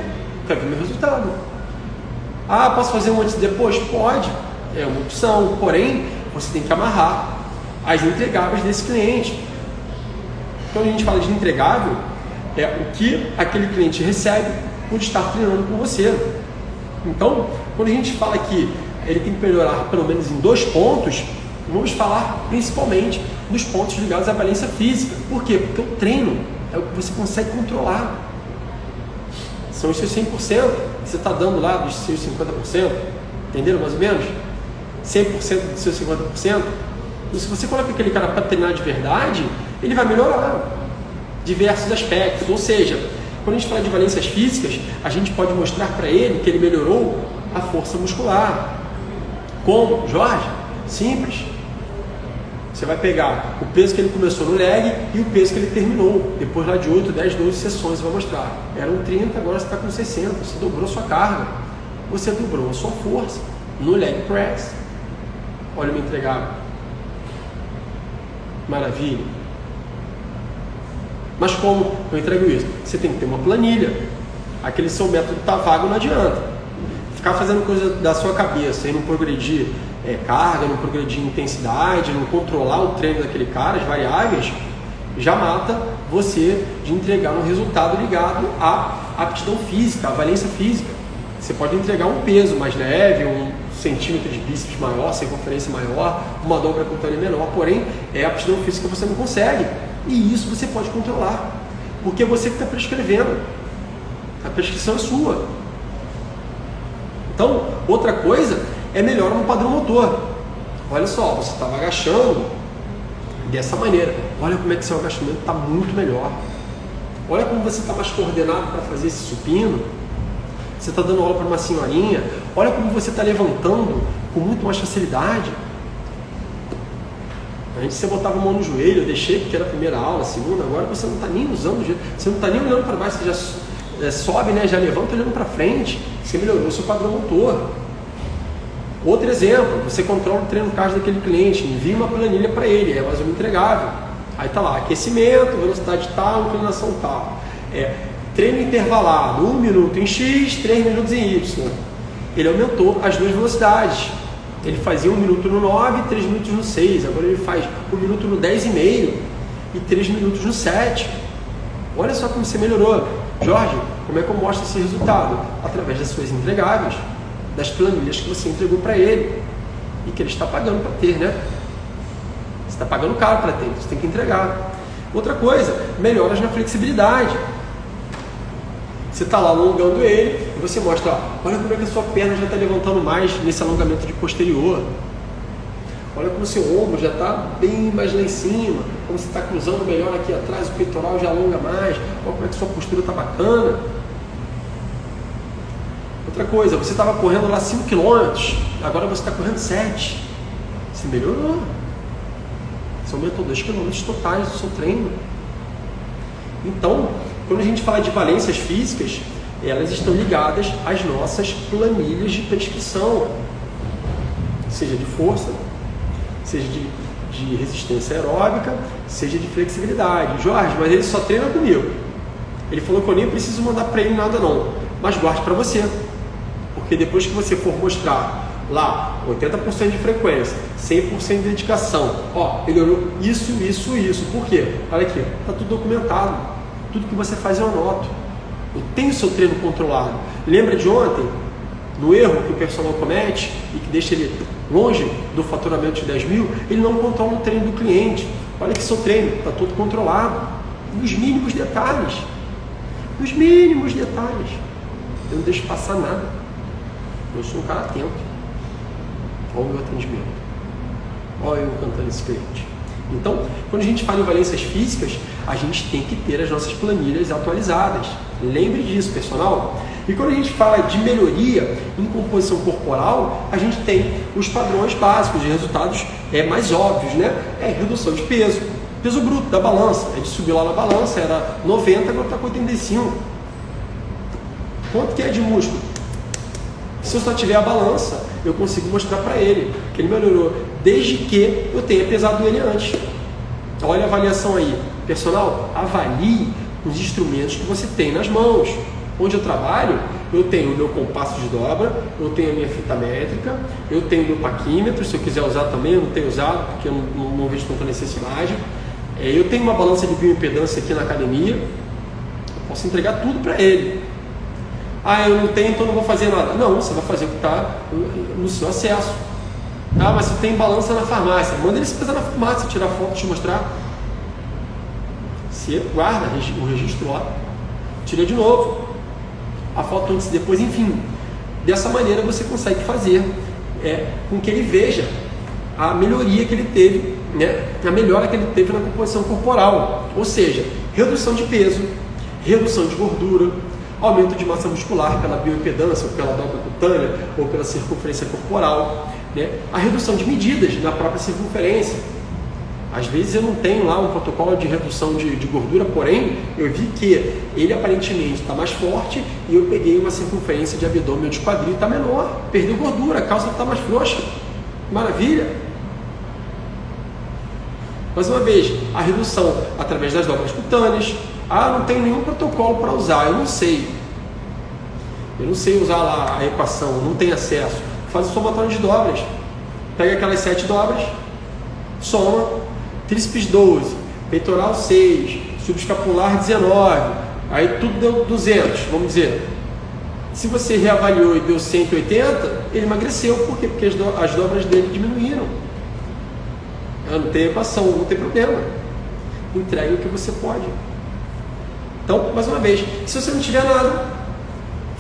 quero ver meu resultado. Ah, posso fazer um antes e depois? Pode, é uma opção, porém, você tem que amarrar as entregáveis desse cliente. Quando a gente fala de entregável, é o que aquele cliente recebe por estar treinando com você. Então, quando a gente fala que ele tem que melhorar pelo menos em 2 pontos, vamos falar principalmente dos pontos ligados à valência física. Por quê? Porque o treino é o que você consegue controlar. São os seus 100% que você está dando lá dos seus 50%. Entenderam mais ou menos? 100% dos seus 50%. E se você coloca aquele cara para treinar de verdade, ele vai melhorar diversos aspectos. Ou seja, quando a gente fala de valências físicas, a gente pode mostrar para ele que ele melhorou a força muscular. Como? Jorge? Simples. Você vai pegar o peso que ele começou no leg e o peso que ele terminou. Depois lá de 8, 10, 12 sessões, você vai mostrar. Eram 30, agora você está com 60. Você dobrou a sua carga. Você dobrou a sua força no leg press. Olha o meu entregável. Maravilha. Mas como eu entrego isso? Você tem que ter uma planilha. Aquele seu método está vago, não adianta. Ficar fazendo coisa da sua cabeça e não progredir carga, não progredir intensidade, não controlar o treino daquele cara, as variáveis, já mata você de entregar um resultado ligado à aptidão física, à valência física. Você pode entregar um peso mais leve, 1 centímetro de bíceps maior, circunferência maior, uma dobra cutânea menor, porém, a aptidão física você não consegue. E isso você pode controlar, porque você que está prescrevendo. A prescrição é sua. Então, outra coisa é melhora no padrão motor. Olha só, você estava agachando dessa maneira. Olha como é que seu agachamento está muito melhor. Olha como você está mais coordenado para fazer esse supino. Você está dando aula para uma senhorinha. Olha como você está levantando com muito mais facilidade. Antes você botava a mão no joelho, eu deixei porque era a primeira aula, a segunda, agora você não está nem usando o joelho, você não está nem olhando para baixo, você já sobe, né, já levanta olhando para frente, você melhorou o seu padrão motor. Outro exemplo, você controla o treino cardio daquele cliente, envia uma planilha para ele, é mais um entregável. Aí está lá, aquecimento, velocidade tal, inclinação tal. treino intervalado, 1 minuto em X, 3 minutos em Y. Ele aumentou as duas velocidades. Ele fazia 1 minuto no 9 e 3 minutos no 6. Agora ele faz 1 minuto no 10,5 e 3 minutos no 7. Olha só como você melhorou. Jorge, como é que eu mostro esse resultado? Através das suas entregáveis, das planilhas que você entregou para ele e que ele está pagando para ter, né? Você está pagando caro para ter, você tem que entregar. Outra coisa, melhoras na flexibilidade. Você está lá alongando ele e você mostra, ó, olha como é que a sua perna já está levantando mais nesse alongamento de posterior. Olha como o seu ombro já está bem mais lá em cima, como você está cruzando melhor aqui atrás, o peitoral já alonga mais, olha como é que a sua postura está bacana. Outra coisa, você estava correndo lá 5 km, agora você está correndo 7. Você melhorou. Você aumentou 2 km totais do seu treino. Então, quando a gente fala de valências físicas, elas estão ligadas às nossas planilhas de prescrição, seja de força, seja de resistência aeróbica, seja de flexibilidade. Jorge, mas ele só treina comigo. Ele falou que eu nem preciso mandar para ele nada não, mas guarde para você, porque depois que você for mostrar lá 80% de frequência, 100% de dedicação, ó, ele olhou isso. Por quê? Olha aqui, está tudo documentado. Tudo que você faz eu anoto. Eu tenho o seu treino controlado. Lembra de ontem? No erro que o personal comete e que deixa ele longe do faturamento de 10 mil, ele não controla o treino do cliente. Olha que seu treino está todo controlado. Nos mínimos detalhes. Nos mínimos detalhes. Eu não deixo passar nada. Eu sou um cara atento. Olha o meu atendimento. Olha eu cantando esse cliente. Então, quando a gente fala em valências físicas, a gente tem que ter as nossas planilhas atualizadas. Lembre disso, personal. E quando a gente fala de melhoria em composição corporal, a gente tem os padrões básicos de resultados mais óbvios, né? É redução de peso, peso bruto da balança. A gente subiu lá na balança, era 90, agora está com 85. Quanto que é de músculo? Se eu só tiver a balança, eu consigo mostrar para ele que ele melhorou, desde que eu tenha pesado ele antes. Olha a avaliação aí. Personal, avalie os instrumentos que você tem nas mãos. Onde eu trabalho, eu tenho o meu compasso de dobra, eu tenho a minha fita métrica, eu tenho o meu paquímetro, se eu quiser usar também, eu não tenho usado, porque eu não vejo tanta necessidade. Eu tenho uma balança de bioimpedância aqui na academia, eu posso entregar tudo para ele. Ah, eu não tenho, então não vou fazer nada. Não, você vai fazer o que está no seu acesso. Ah, mas você tem balança na farmácia. Manda ele se pesar na farmácia, tirar foto, te mostrar. Você guarda o registro lá, tira de novo. A foto antes e depois, enfim. Dessa maneira você consegue fazer com que ele veja a melhoria que ele teve, né? A melhora que ele teve na composição corporal. Ou seja, redução de peso, redução de gordura, aumento de massa muscular pela bioimpedância, ou pela dobra cutânea, ou pela circunferência corporal, né? A redução de medidas na própria circunferência. Às vezes eu não tenho lá um protocolo de redução de gordura, porém eu vi que ele aparentemente está mais forte e eu peguei uma circunferência de abdômen ou de quadril, está menor, perdeu gordura, a calça está mais frouxa. Maravilha! Mais uma vez, a redução através das dobras cutâneas. Ah, não tenho nenhum protocolo para usar, eu não sei. Eu não sei usar lá a equação, não tenho acesso. Faz o somatório de dobras. Pega aquelas 7 dobras, soma, tríceps 12, peitoral 6, subescapular 19, aí tudo deu 200, vamos dizer. Se você reavaliou e deu 180, ele emagreceu. Por quê? Porque as dobras dele diminuíram. Não tem equação, não tem problema. Entregue o que você pode. Então, mais uma vez, se você não tiver nada,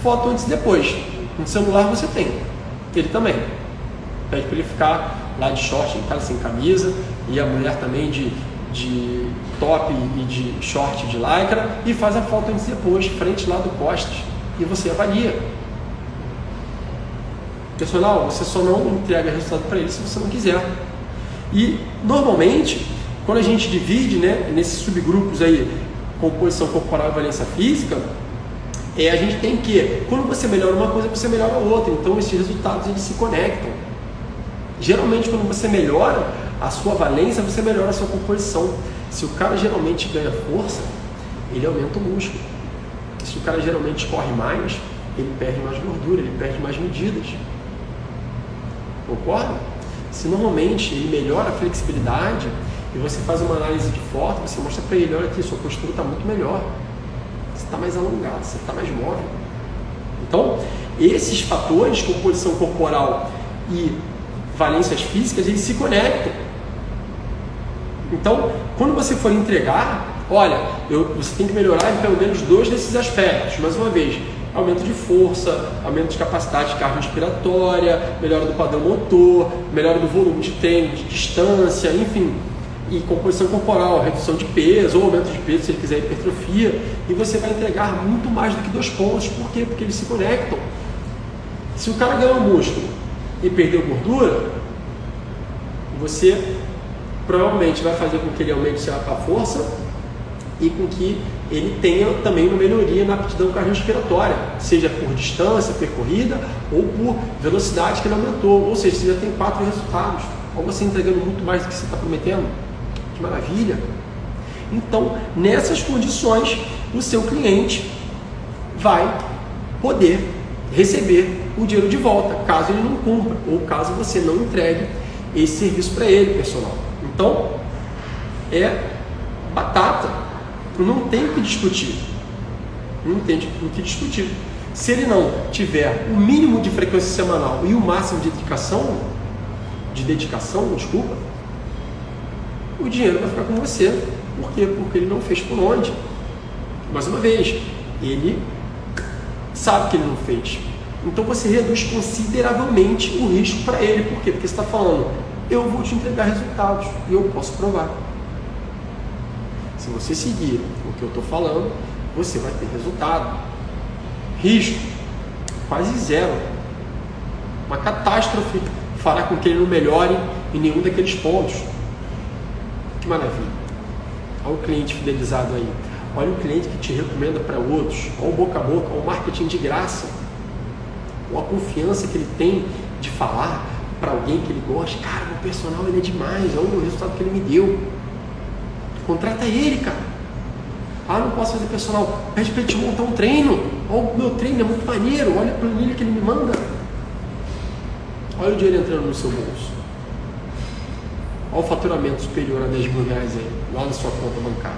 foto antes e depois. No celular você tem. Ele também. Pede para ele ficar lá de short, em casa sem camisa, e a mulher também de top e de short de lycra, e faz a foto antes e depois, frente, lado, costas, e você avalia. Personal, você só não entrega resultado para ele se você não quiser. E, normalmente, quando a gente divide, né, nesses subgrupos aí, composição corporal e valência física, a gente tem que, quando você melhora uma coisa, você melhora a outra. Então, esses resultados eles se conectam. Geralmente, quando você melhora a sua valência, você melhora a sua composição. Se o cara geralmente ganha força, ele aumenta o músculo. se o cara geralmente corre mais, ele perde mais gordura, ele perde mais medidas. Concorda? Se normalmente ele melhora a flexibilidade e você faz uma análise de foto, você mostra para ele, olha aqui, sua postura está muito melhor. Você está mais alongado, você está mais móvel. Então, esses fatores, composição corporal e valências físicas, eles se conectam. Então, quando você for entregar, olha, você tem que melhorar em pelo menos 2 desses aspectos. Mais uma vez, aumento de força, aumento de capacidade cardiorrespiratória, melhora do padrão motor, melhora do volume de treino, de distância, enfim. E composição corporal, redução de peso ou aumento de peso, se ele quiser hipertrofia. E você vai entregar muito mais do que 2 pontos. Por quê? Porque eles se conectam. Se o cara ganhou músculo e perdeu gordura, você provavelmente vai fazer com que ele aumente a força e com que ele tenha também uma melhoria na aptidão cardiorrespiratória, seja por distância percorrida ou por velocidade que ele aumentou. Ou seja, você já tem 4 resultados. Ou você entregando muito mais do que você está prometendo. Que maravilha! Então, nessas condições, o seu cliente vai poder receber o dinheiro de volta, caso ele não cumpra, ou caso você não entregue esse serviço para ele, personal. Então, é batata. Não tem o que discutir. Não tem o que discutir. Se ele não tiver o mínimo de frequência semanal e o máximo de dedicação, o dinheiro vai ficar com você. Por quê? Porque ele não fez por onde. Mais uma vez, ele sabe que ele não fez. Então você reduz consideravelmente o risco para ele. Por quê? Porque você está falando, eu vou te entregar resultados e eu posso provar. Se você seguir o que eu estou falando, você vai ter resultado. Risco, quase zero. Uma catástrofe fará com que ele não melhore em nenhum daqueles pontos. Que maravilha. Olha o cliente fidelizado aí. Olha o cliente que te recomenda para outros. Olha o boca a boca, olha o marketing de graça. Olha a confiança que ele tem de falar para alguém que ele gosta. Cara, meu personal ele é demais. Olha o resultado que ele me deu. Contrata ele, cara. Ah, não posso fazer personal. Pede para ele te montar um treino. Olha o meu treino, é muito maneiro. Olha a planilha que ele me manda. Olha o dinheiro entrando no seu bolso. Olha o faturamento superior a 10 mil reais aí, lá na sua conta bancária.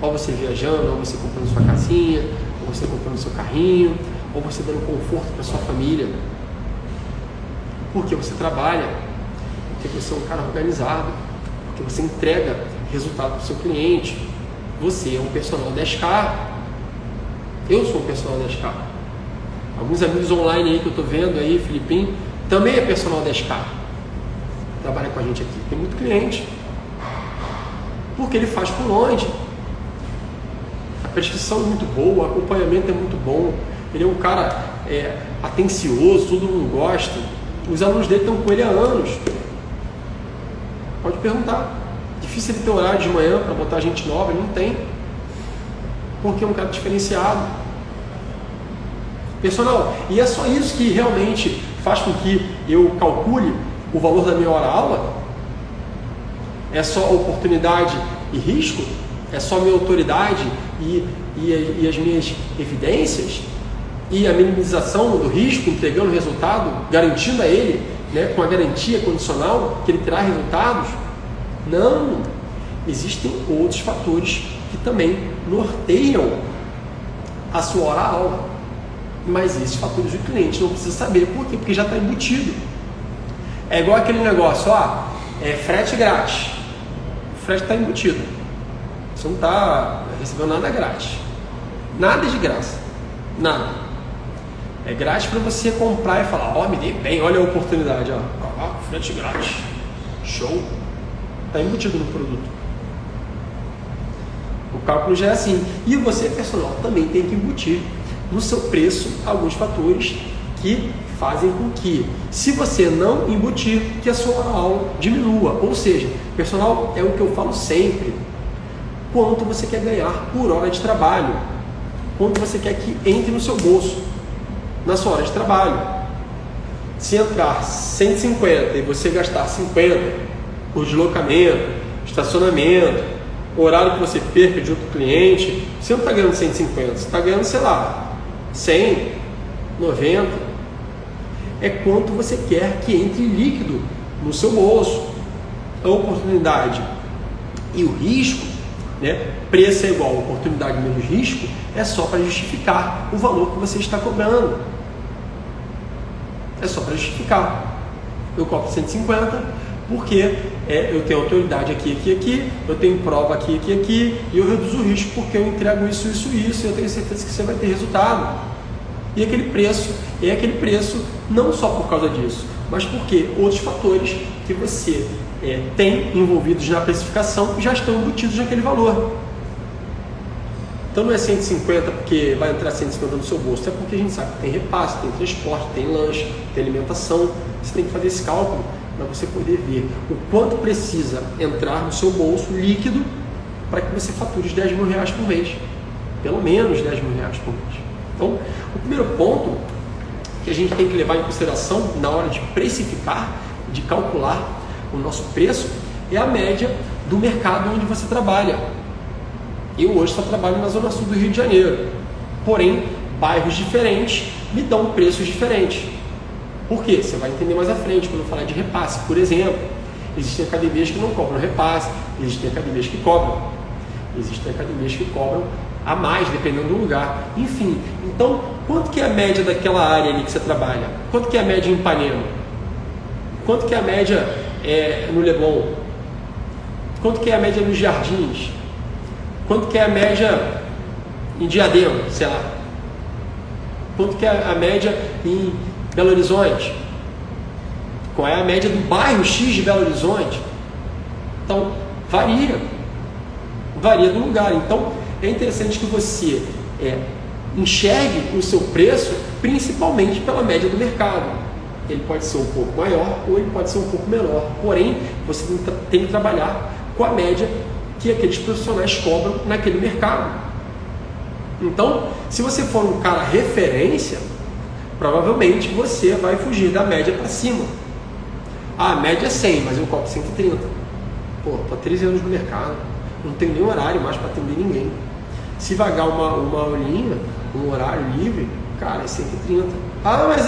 Olha você viajando, ou você comprando sua casinha, ou você comprando seu carrinho, ou você dando conforto para sua família. Porque você trabalha, porque você é um cara organizado, porque você entrega resultado para o seu cliente. Você é um personal 10K. Eu sou um personal 10K. Alguns amigos online aí que eu estou vendo aí, Filipinho, também é personal 10K. Trabalha com a gente aqui. Tem muito cliente. Porque ele faz por onde? A prescrição é muito boa, o acompanhamento é muito bom. Ele é um cara atencioso, todo mundo gosta. Os alunos dele estão com ele há anos. Pode perguntar. Difícil ele ter horário de manhã para botar gente nova, ele não tem. Porque é um cara diferenciado. Personal, e é só isso que realmente faz com que eu calcule o valor da minha hora-aula? É só oportunidade e risco? É só minha autoridade e as minhas evidências? E a minimização do risco, entregando resultado, garantindo a ele, né, com a garantia condicional, que ele terá resultados? Não! Existem outros fatores que também norteiam a sua hora-aula. Mas esses fatores o cliente não precisa saber. Por quê? Porque já está embutido. É igual aquele negócio, frete grátis. O frete está embutido. Você não está recebendo nada grátis. Nada de graça. Nada. É grátis para você comprar e falar, me dei bem, olha a oportunidade, frete grátis. Show. Está embutido no produto. O cálculo já é assim. E você, personal, também tem que embutir no seu preço alguns fatores que fazem com que, se você não embutir, que a sua aula diminua. Ou seja, personal, é o que eu falo sempre. Quanto você quer ganhar por hora de trabalho? Quanto você quer que entre no seu bolso na sua hora de trabalho? Se entrar 150 e você gastar 50 por deslocamento, estacionamento, horário que você perca de outro cliente, você não está ganhando 150, você está ganhando, sei lá, 100, 90. É quanto você quer que entre líquido no seu bolso. A oportunidade e o risco, né? Preço é igual a oportunidade menos risco, é só para justificar o valor que você está cobrando. É só para justificar. Eu cobro 150 porque eu tenho autoridade aqui, eu tenho prova aqui, e eu reduzo o risco porque eu entrego isso, e eu tenho certeza que você vai ter resultado. E aquele preço é aquele preço não só por causa disso, mas porque outros fatores que você tem envolvidos na precificação já estão embutidos naquele valor. Então não é 150 porque vai entrar 150 no seu bolso, é porque a gente sabe que tem repasse, tem transporte, tem lanche, tem alimentação. Você tem que fazer esse cálculo para você poder ver o quanto precisa entrar no seu bolso líquido para que você fature os 10 mil reais por mês. Pelo menos 10 mil reais por mês. Então, o primeiro ponto que a gente tem que levar em consideração na hora de precificar, de calcular o nosso preço, é a média do mercado onde você trabalha. Eu hoje só trabalho na Zona Sul do Rio de Janeiro, porém, bairros diferentes me dão preços diferentes. Por quê? Você vai entender mais à frente quando eu falar de repasse. Por exemplo, existem academias que não cobram repasse, existem academias que cobram, existem academias que cobram a mais, dependendo do lugar. Enfim, então, quanto que é a média daquela área ali que você trabalha? Quanto que é a média em Ipanema? Quanto que é a média no Leblon? Quanto que é a média nos Jardins? Quanto que é a média em Diadema, sei lá? Quanto que é a média em Belo Horizonte? Qual é a média do bairro X de Belo Horizonte? Então, varia do lugar. Então, é interessante que você enxergue o seu preço principalmente pela média do mercado. Ele pode ser um pouco maior ou ele pode ser um pouco menor. Porém, você tem que trabalhar com a média que aqueles profissionais cobram naquele mercado. Então, se você for um cara referência, provavelmente você vai fugir da média para cima. A média é 100, mas eu cobro 130. Pô, tô há 13 anos no mercado, não tenho nem horário mais para atender ninguém. Se vagar uma aulinha, um horário livre, cara, é 130. Ah, mas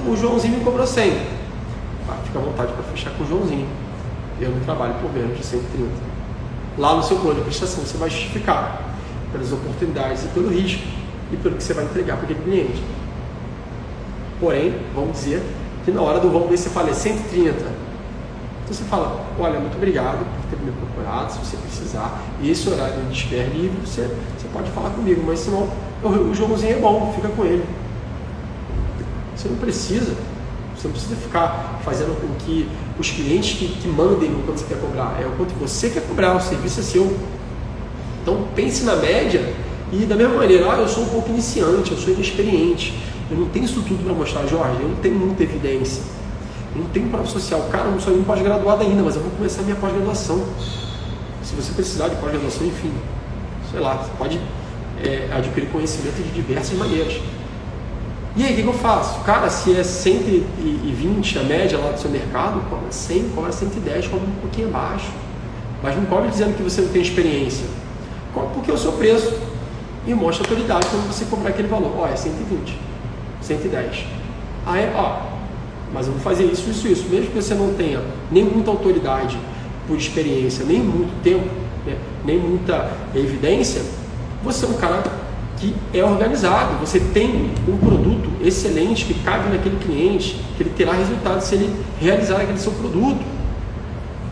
o Joãozinho me cobrou 100. Fica à vontade para fechar com o Joãozinho. Eu não trabalho por menos de 130. Lá no seu plano de prestação você vai justificar pelas oportunidades e pelo risco e pelo que você vai entregar para aquele cliente. Porém, vamos dizer que na hora do vamos ver você fala 130. Então você fala, olha, muito obrigado por ter me procurado, se você precisar, e esse horário de estiver livre, você pode falar comigo, mas senão o Joãozinho é bom, fica com ele. Você não precisa ficar fazendo com que os clientes que mandem o quanto você quer cobrar, é o quanto você quer cobrar, o serviço é seu. Então pense na média e da mesma maneira, eu sou um pouco iniciante, eu sou inexperiente, eu não tenho isso tudo para mostrar, Jorge, eu não tenho muita evidência, eu não tenho prova social, cara, eu não sou nem pós-graduado ainda, mas eu vou começar a minha pós-graduação. Se você precisar de pós-graduação, enfim, sei lá, você pode adquirir conhecimento de diversas maneiras. E aí, o que eu faço? Cara, se é 120 a média lá do seu mercado, cobra 100, cobra 110, cobra um pouquinho abaixo. Mas não cobre dizendo que você não tem experiência. Cobra porque é o seu preço. E mostra a autoridade quando você cobrar aquele valor. Ó, é 120, 110. Mas eu vou fazer isso. Mesmo que você não tenha nem muita autoridade por experiência, nem muito tempo, né, nem muita evidência, você é um cara que é organizado, você tem um produto excelente que cabe naquele cliente, que ele terá resultado se ele realizar aquele seu produto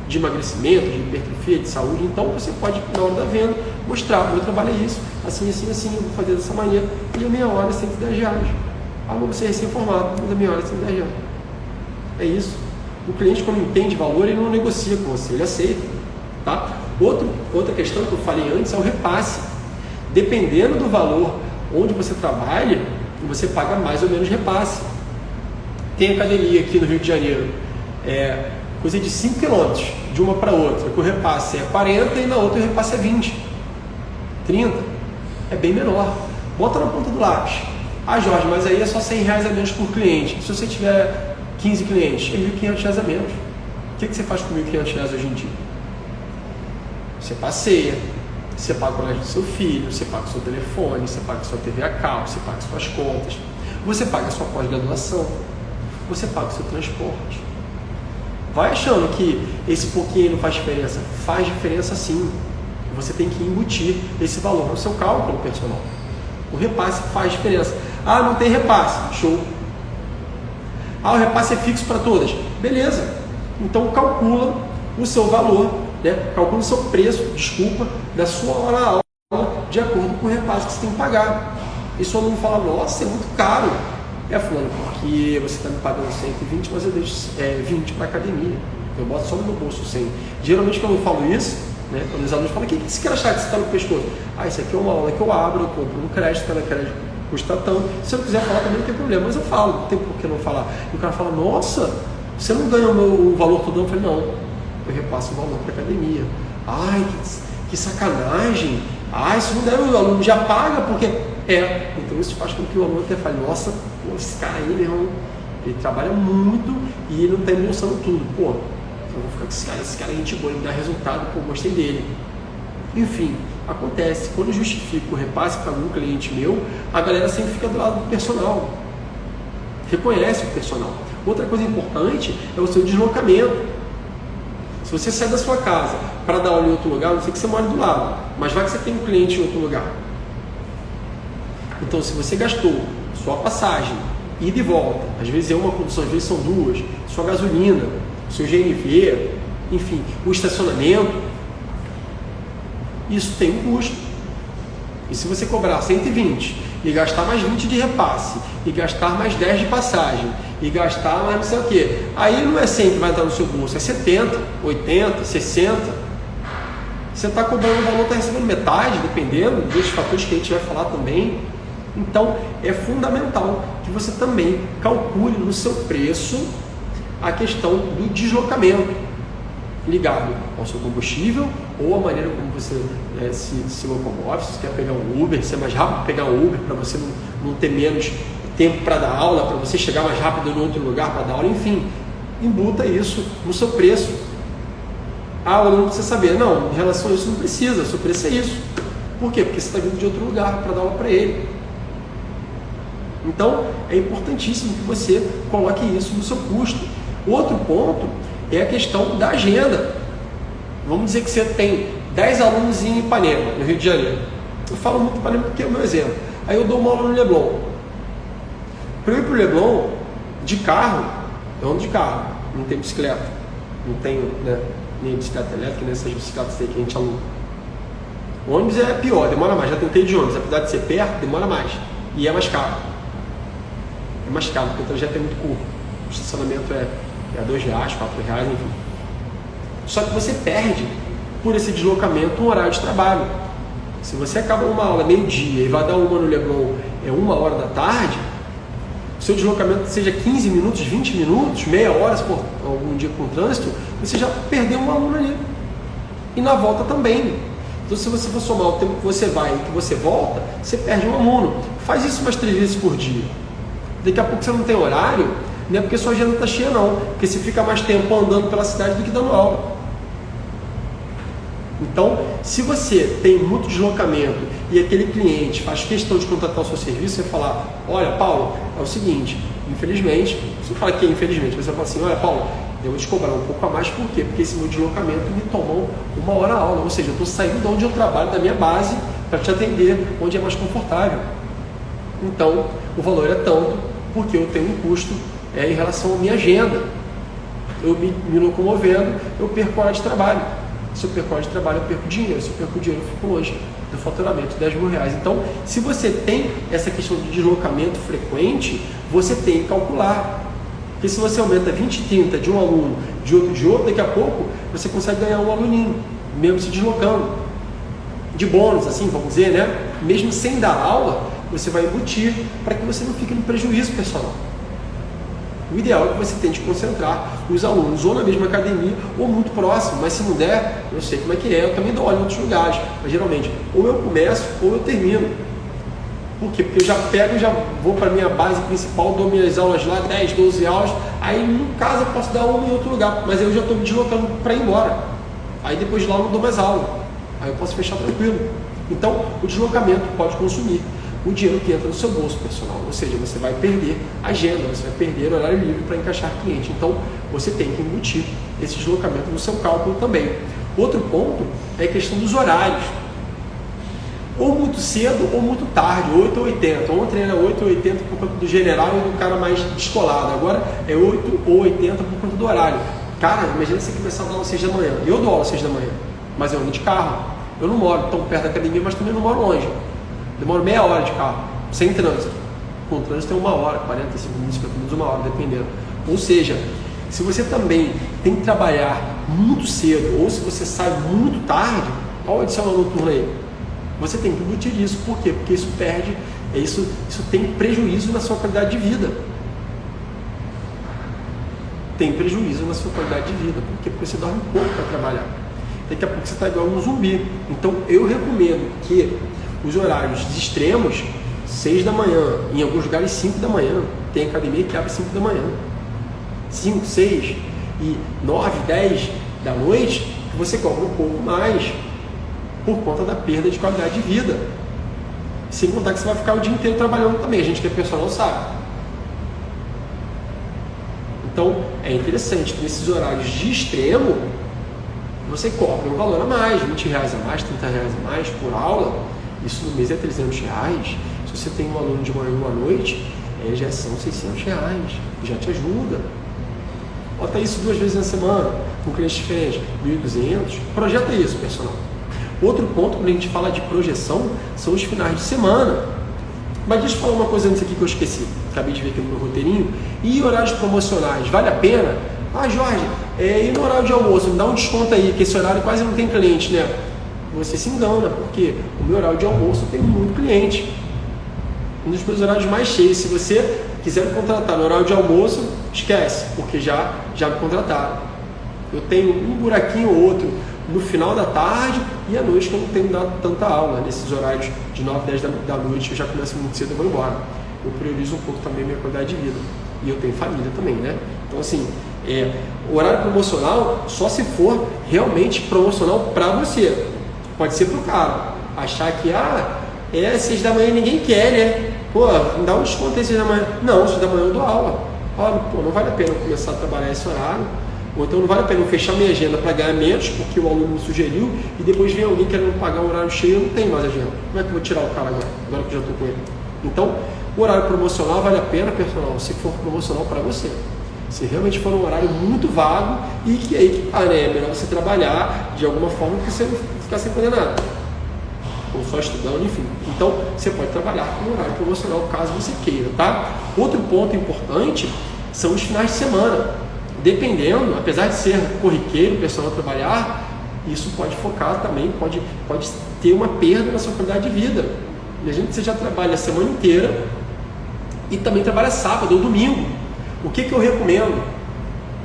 de emagrecimento, de hipertrofia, de saúde. Então você pode, na hora da venda, mostrar, meu trabalho é isso, assim, eu vou fazer dessa maneira, e a meia hora é 110 reais. Você é recém-formado, mas a meia hora é 110 reais. É isso. O cliente, quando entende valor, ele não negocia com você, ele aceita. Tá? Outra questão que eu falei antes é o repasse. Dependendo do valor onde você trabalha, você paga mais ou menos repasse. Tem academia aqui no Rio de Janeiro, coisa de 5 km de uma para outra, que o repasse é 40 e na outra o repasse é 20, 30. É bem menor. Bota na ponta do lápis. Jorge, mas aí é só 100 reais a menos por cliente. Se você tiver 15 clientes, é 1.500 reais a menos. O que você faz com 1.500 reais hoje em dia? Você passeia, Você paga o colégio do seu filho, você paga o seu telefone, você paga a sua TV a cabo, você paga suas contas, você paga a sua pós-graduação, você paga o seu transporte. Vai achando que esse pouquinho não faz diferença? Faz diferença sim. Você tem que embutir esse valor no seu cálculo personal. O repasse faz diferença. Ah, não tem repasse. Show. Ah, o repasse é fixo para todas. Beleza. Então calcula o seu valor, né? Calcula o seu preço, da sua hora aula de acordo com o repasse que você tem que pagar. E se o aluno fala, nossa, é muito caro. Fulano, porque você está me pagando 120, mas eu deixo 20 para academia. Eu boto só no meu bolso 100. Geralmente quando eu falo isso, né, quando os alunos falam, o que esse crachá que você está no pescoço? Isso aqui é uma aula que eu abro, eu compro um crédito, cada crédito custa tanto. Se eu quiser falar também não tem problema, mas eu falo, não tem por que não falar. E o cara fala, nossa, você não ganha o valor todo? Eu falei, não, eu repasso o valor para academia. Que sacanagem. Isso não deve, o aluno já paga porque... Então isso faz com que o aluno até fale, nossa, esse cara aí, meu irmão, ele trabalha muito e ele não está embolsando tudo. Eu vou ficar com esse cara é gente boa, ele dá resultado, gostei dele. Enfim, acontece, quando eu justifico o repasse para algum cliente meu, a galera sempre fica do lado do personal, reconhece o personal. Outra coisa importante é o seu deslocamento. Se você sai da sua casa para dar aula em outro lugar, não sei que você mora do lado, mas vai que você tem um cliente em outro lugar. Então, se você gastou sua passagem, ida e volta, às vezes é uma condução, às vezes são duas, sua gasolina, seu GNV, enfim, o estacionamento, isso tem um custo. E se você cobrar 120 e gastar mais 20 de repasse, e gastar mais 10 de passagem, e gastar mais não sei o que, aí não é 100 que vai entrar no seu bolso, é 70, 80, 60. Você está cobrando o valor, está recebendo metade, dependendo dos fatores que a gente vai falar também. Então, é fundamental que você também calcule no seu preço a questão do deslocamento ligado ao seu combustível ou a maneira como você se locomove. Se você quer pegar um Uber, se é mais rápido pegar um Uber para você não ter menos tempo para dar aula, para você chegar mais rápido em outro lugar para dar aula, enfim, embuta isso no seu preço. O aluno precisa saber, não, em relação a isso não precisa, o seu preço é isso. Por quê? Porque você está vindo de outro lugar para dar aula para ele. Então, é importantíssimo que você coloque isso no seu custo. Outro ponto é a questão da agenda. Vamos dizer que você tem 10 alunos em Ipanema, no Rio de Janeiro. Eu falo muito Ipanema porque é o meu exemplo. Aí eu dou uma aula no Leblon. Para eu ir para o Leblon, de carro, eu ando de carro, não tenho bicicleta. Não tenho nem bicicleta elétrica, nem essas bicicletas aí que a gente aluga. O ônibus é pior, demora mais. Já tentei de ônibus, apesar de ser perto, demora mais. E é mais caro. É mais caro, porque o trajeto é muito curto. O estacionamento é R$2, R$4, enfim. Só que você perde, por esse deslocamento, um horário de trabalho. Se você acaba uma aula meio-dia e vai dar uma no Leblon 1h da tarde, o seu deslocamento seja 15 minutos, 20 minutos, meia hora, se for algum dia com trânsito, você já perdeu um aluno ali. E na volta também. Então, se você for somar o tempo que você vai e que você volta, você perde um aluno. Faz isso umas 3 vezes por dia. Daqui a pouco você não tem horário, não é porque sua agenda está cheia não, porque você fica mais tempo andando pela cidade do que dando aula. Então, se você tem muito deslocamento e aquele cliente faz questão de contratar o seu serviço, você vai falar, olha Paulo, é o seguinte, infelizmente, você fala que é infelizmente, você vai falar assim, olha Paulo, eu vou te cobrar um pouco a mais, por quê? Porque esse meu deslocamento me tomou 1 hora a aula, ou seja, eu estou saindo de onde eu trabalho, da minha base, para te atender onde é mais confortável. Então, o valor é tanto, porque eu tenho um custo em relação à minha agenda. Eu me locomovendo, eu perco hora de trabalho. Se eu perco hora de trabalho, eu perco dinheiro. Se eu perco dinheiro, eu fico longe do faturamento de R$10.000. Então, se você tem essa questão de deslocamento frequente, você tem que calcular. Porque se você aumenta 20 e 30 de um aluno, de outro, daqui a pouco, você consegue ganhar um aluninho, mesmo se deslocando. De bônus, assim, vamos dizer, né? Mesmo sem dar aula, você vai embutir para que você não fique no prejuízo personal. O ideal é que você tente concentrar os alunos ou na mesma academia ou muito próximo, mas se não der, eu sei como é que é, eu também dou aula em outros lugares, mas geralmente ou eu começo ou eu termino. Por quê? Porque eu já pego, já vou para a minha base principal, dou minhas aulas lá, 10, 12 aulas, aí no caso eu posso dar uma em outro lugar, mas eu já estou me deslocando para ir embora. Aí depois de lá eu não dou mais aula. Aí eu posso fechar tranquilo. Então, o deslocamento pode consumir o dinheiro que entra no seu bolso personal, ou seja, você vai perder agenda, você vai perder horário livre para encaixar cliente. Então, você tem que embutir esse deslocamento no seu cálculo também. Outro ponto é a questão dos horários. Ou muito cedo ou muito tarde, 8 ou 80. Ontem era 8 ou 80 por conta do general e do cara mais descolado. Agora é 8 ou 80 por conta do horário. Cara, imagina você começar a dar aula às 6 da manhã. Eu dou aula às 6 da manhã, mas eu ando de carro. Eu não moro tão perto da academia, mas também não moro longe. Demoro meia hora de carro, sem trânsito. Com trânsito é 1 hora, 45 minutos, 50 minutos, 1 hora, dependendo. Ou seja, se você também tem que trabalhar muito cedo ou se você sai muito tarde, olha o adicional noturno aí. Você tem que embutir isso. Por quê? Porque isso perde, isso tem prejuízo na sua qualidade de vida. Tem prejuízo na sua qualidade de vida. Por quê? Porque você dorme pouco para trabalhar. Daqui a pouco você está igual um zumbi. Então eu recomendo que os horários extremos, 6 da manhã, em alguns lugares 5 da manhã, tem academia que abre 5 da manhã. 5, 6 e 9, 10 da noite, você cobra um pouco mais por conta da perda de qualidade de vida. Sem contar que você vai ficar o dia inteiro trabalhando também. A gente que é personal sabe. Então, é interessante que nesses horários de extremo, você cobra um valor a mais, R$20 a mais, R$30 a mais por aula. Isso no mês é R$300. Se você tem um aluno de manhã e um à noite, já são R$600. Já te ajuda. Bota isso 2 vezes na semana, com clientes diferentes, 1.200. Projeta isso, personal. Outro ponto, quando a gente fala de projeção, são os finais de semana. Mas deixa eu falar uma coisa antes aqui que eu esqueci. Acabei de ver aqui no meu roteirinho. E horários promocionais, vale a pena? Ah, Jorge, e no horário de almoço, me dá um desconto aí, que esse horário quase não tem cliente, né? Você se engana, porque o meu horário de almoço tem muito cliente. Um dos meus horários mais cheios. Se você quiser me contratar no horário de almoço, esquece, porque já me contrataram. Eu tenho um buraquinho ou outro no final da tarde e à noite que eu não tenho dado tanta aula. Nesses horários de 9, 10 da noite, eu já começo muito cedo e vou embora. Eu priorizo um pouco também a minha qualidade de vida. E eu tenho família também, né? Então, assim, o horário promocional só se for realmente promocional para você. Pode ser para o cara achar que, 6 da manhã ninguém quer, né? Pô, me dá um desconto aí 6 da manhã. Não, 6 da manhã eu dou aula. Olha, pô, não vale a pena eu começar a trabalhar esse horário. Ou então não vale a pena eu fechar minha agenda para ganhar menos, porque o aluno me sugeriu, e depois vem alguém querendo pagar um horário cheio e eu não tenho mais agenda. Como é que eu vou tirar o cara agora que eu já estou com ele? Então, o horário promocional vale a pena, personal, se for promocional para você. Se realmente for um horário muito vago e que aí né, é melhor você trabalhar de alguma forma que você não ficar sem fazer nada. Ou só estudando, enfim. Então, você pode trabalhar com um horário promocional caso você queira, tá? Outro ponto importante são os finais de semana. Dependendo, apesar de ser corriqueiro o pessoal trabalhar, isso pode focar também, pode ter uma perda na sua qualidade de vida. Imagina que você já trabalha a semana inteira e também trabalha sábado ou domingo. O que eu recomendo?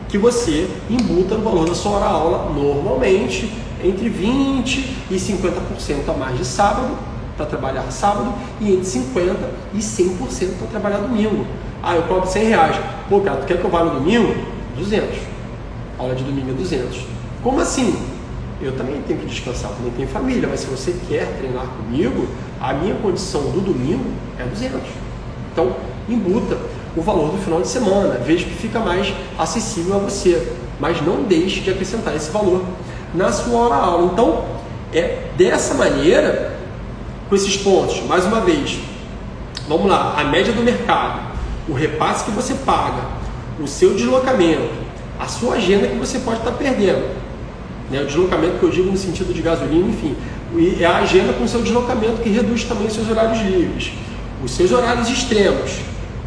Que você embuta no valor da sua hora-aula normalmente entre 20% e 50% a mais de sábado, para trabalhar sábado, e entre 50% e 100% para trabalhar domingo. Eu cobro R$100. Pô, cara, tu quer que eu vá no domingo? 200. A aula de domingo é 200. Como assim? Eu também tenho que descansar, eu também tenho família, mas se você quer treinar comigo, a minha condição do domingo é 200. Então, embuta o valor do final de semana, veja que fica mais acessível a você, mas não deixe de acrescentar esse valor na sua hora-aula. Então, é dessa maneira, com esses pontos, mais uma vez, vamos lá, a média do mercado, o repasse que você paga, o seu deslocamento, a sua agenda que você pode estar perdendo, né? O deslocamento que eu digo no sentido de gasolina, enfim, é a agenda com o seu deslocamento que reduz também os seus horários livres, os seus horários extremos,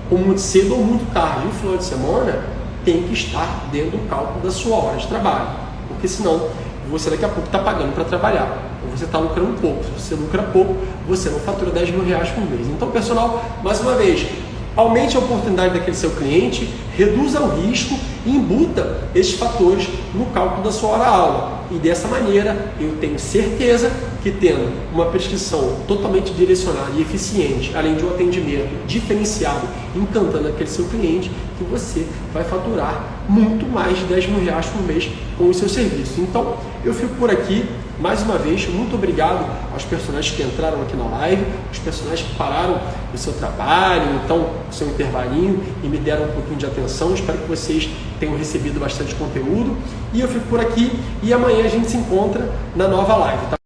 ou muito cedo ou muito tarde, no final de semana, tem que estar dentro do cálculo da sua hora de trabalho, porque senão você daqui a pouco está pagando para trabalhar, ou você está lucrando pouco. Se você lucra pouco, você não fatura R$10.000 por mês. Então, pessoal, mais uma vez, aumente a oportunidade daquele seu cliente, reduza o risco e embuta esses fatores no cálculo da sua hora-aula. E dessa maneira, eu tenho certeza que tendo uma prescrição totalmente direcionada e eficiente, além de um atendimento diferenciado, encantando aquele seu cliente, que você vai faturar muito mais de R$10.000 por mês com os seus serviços. Então, eu fico por aqui. Mais uma vez, muito obrigado aos personagens que entraram aqui na live, os personagens que pararam o seu trabalho, então o seu intervalinho e me deram um pouquinho de atenção. Espero que vocês tenham recebido bastante conteúdo. E eu fico por aqui e amanhã a gente se encontra na nova live, tá?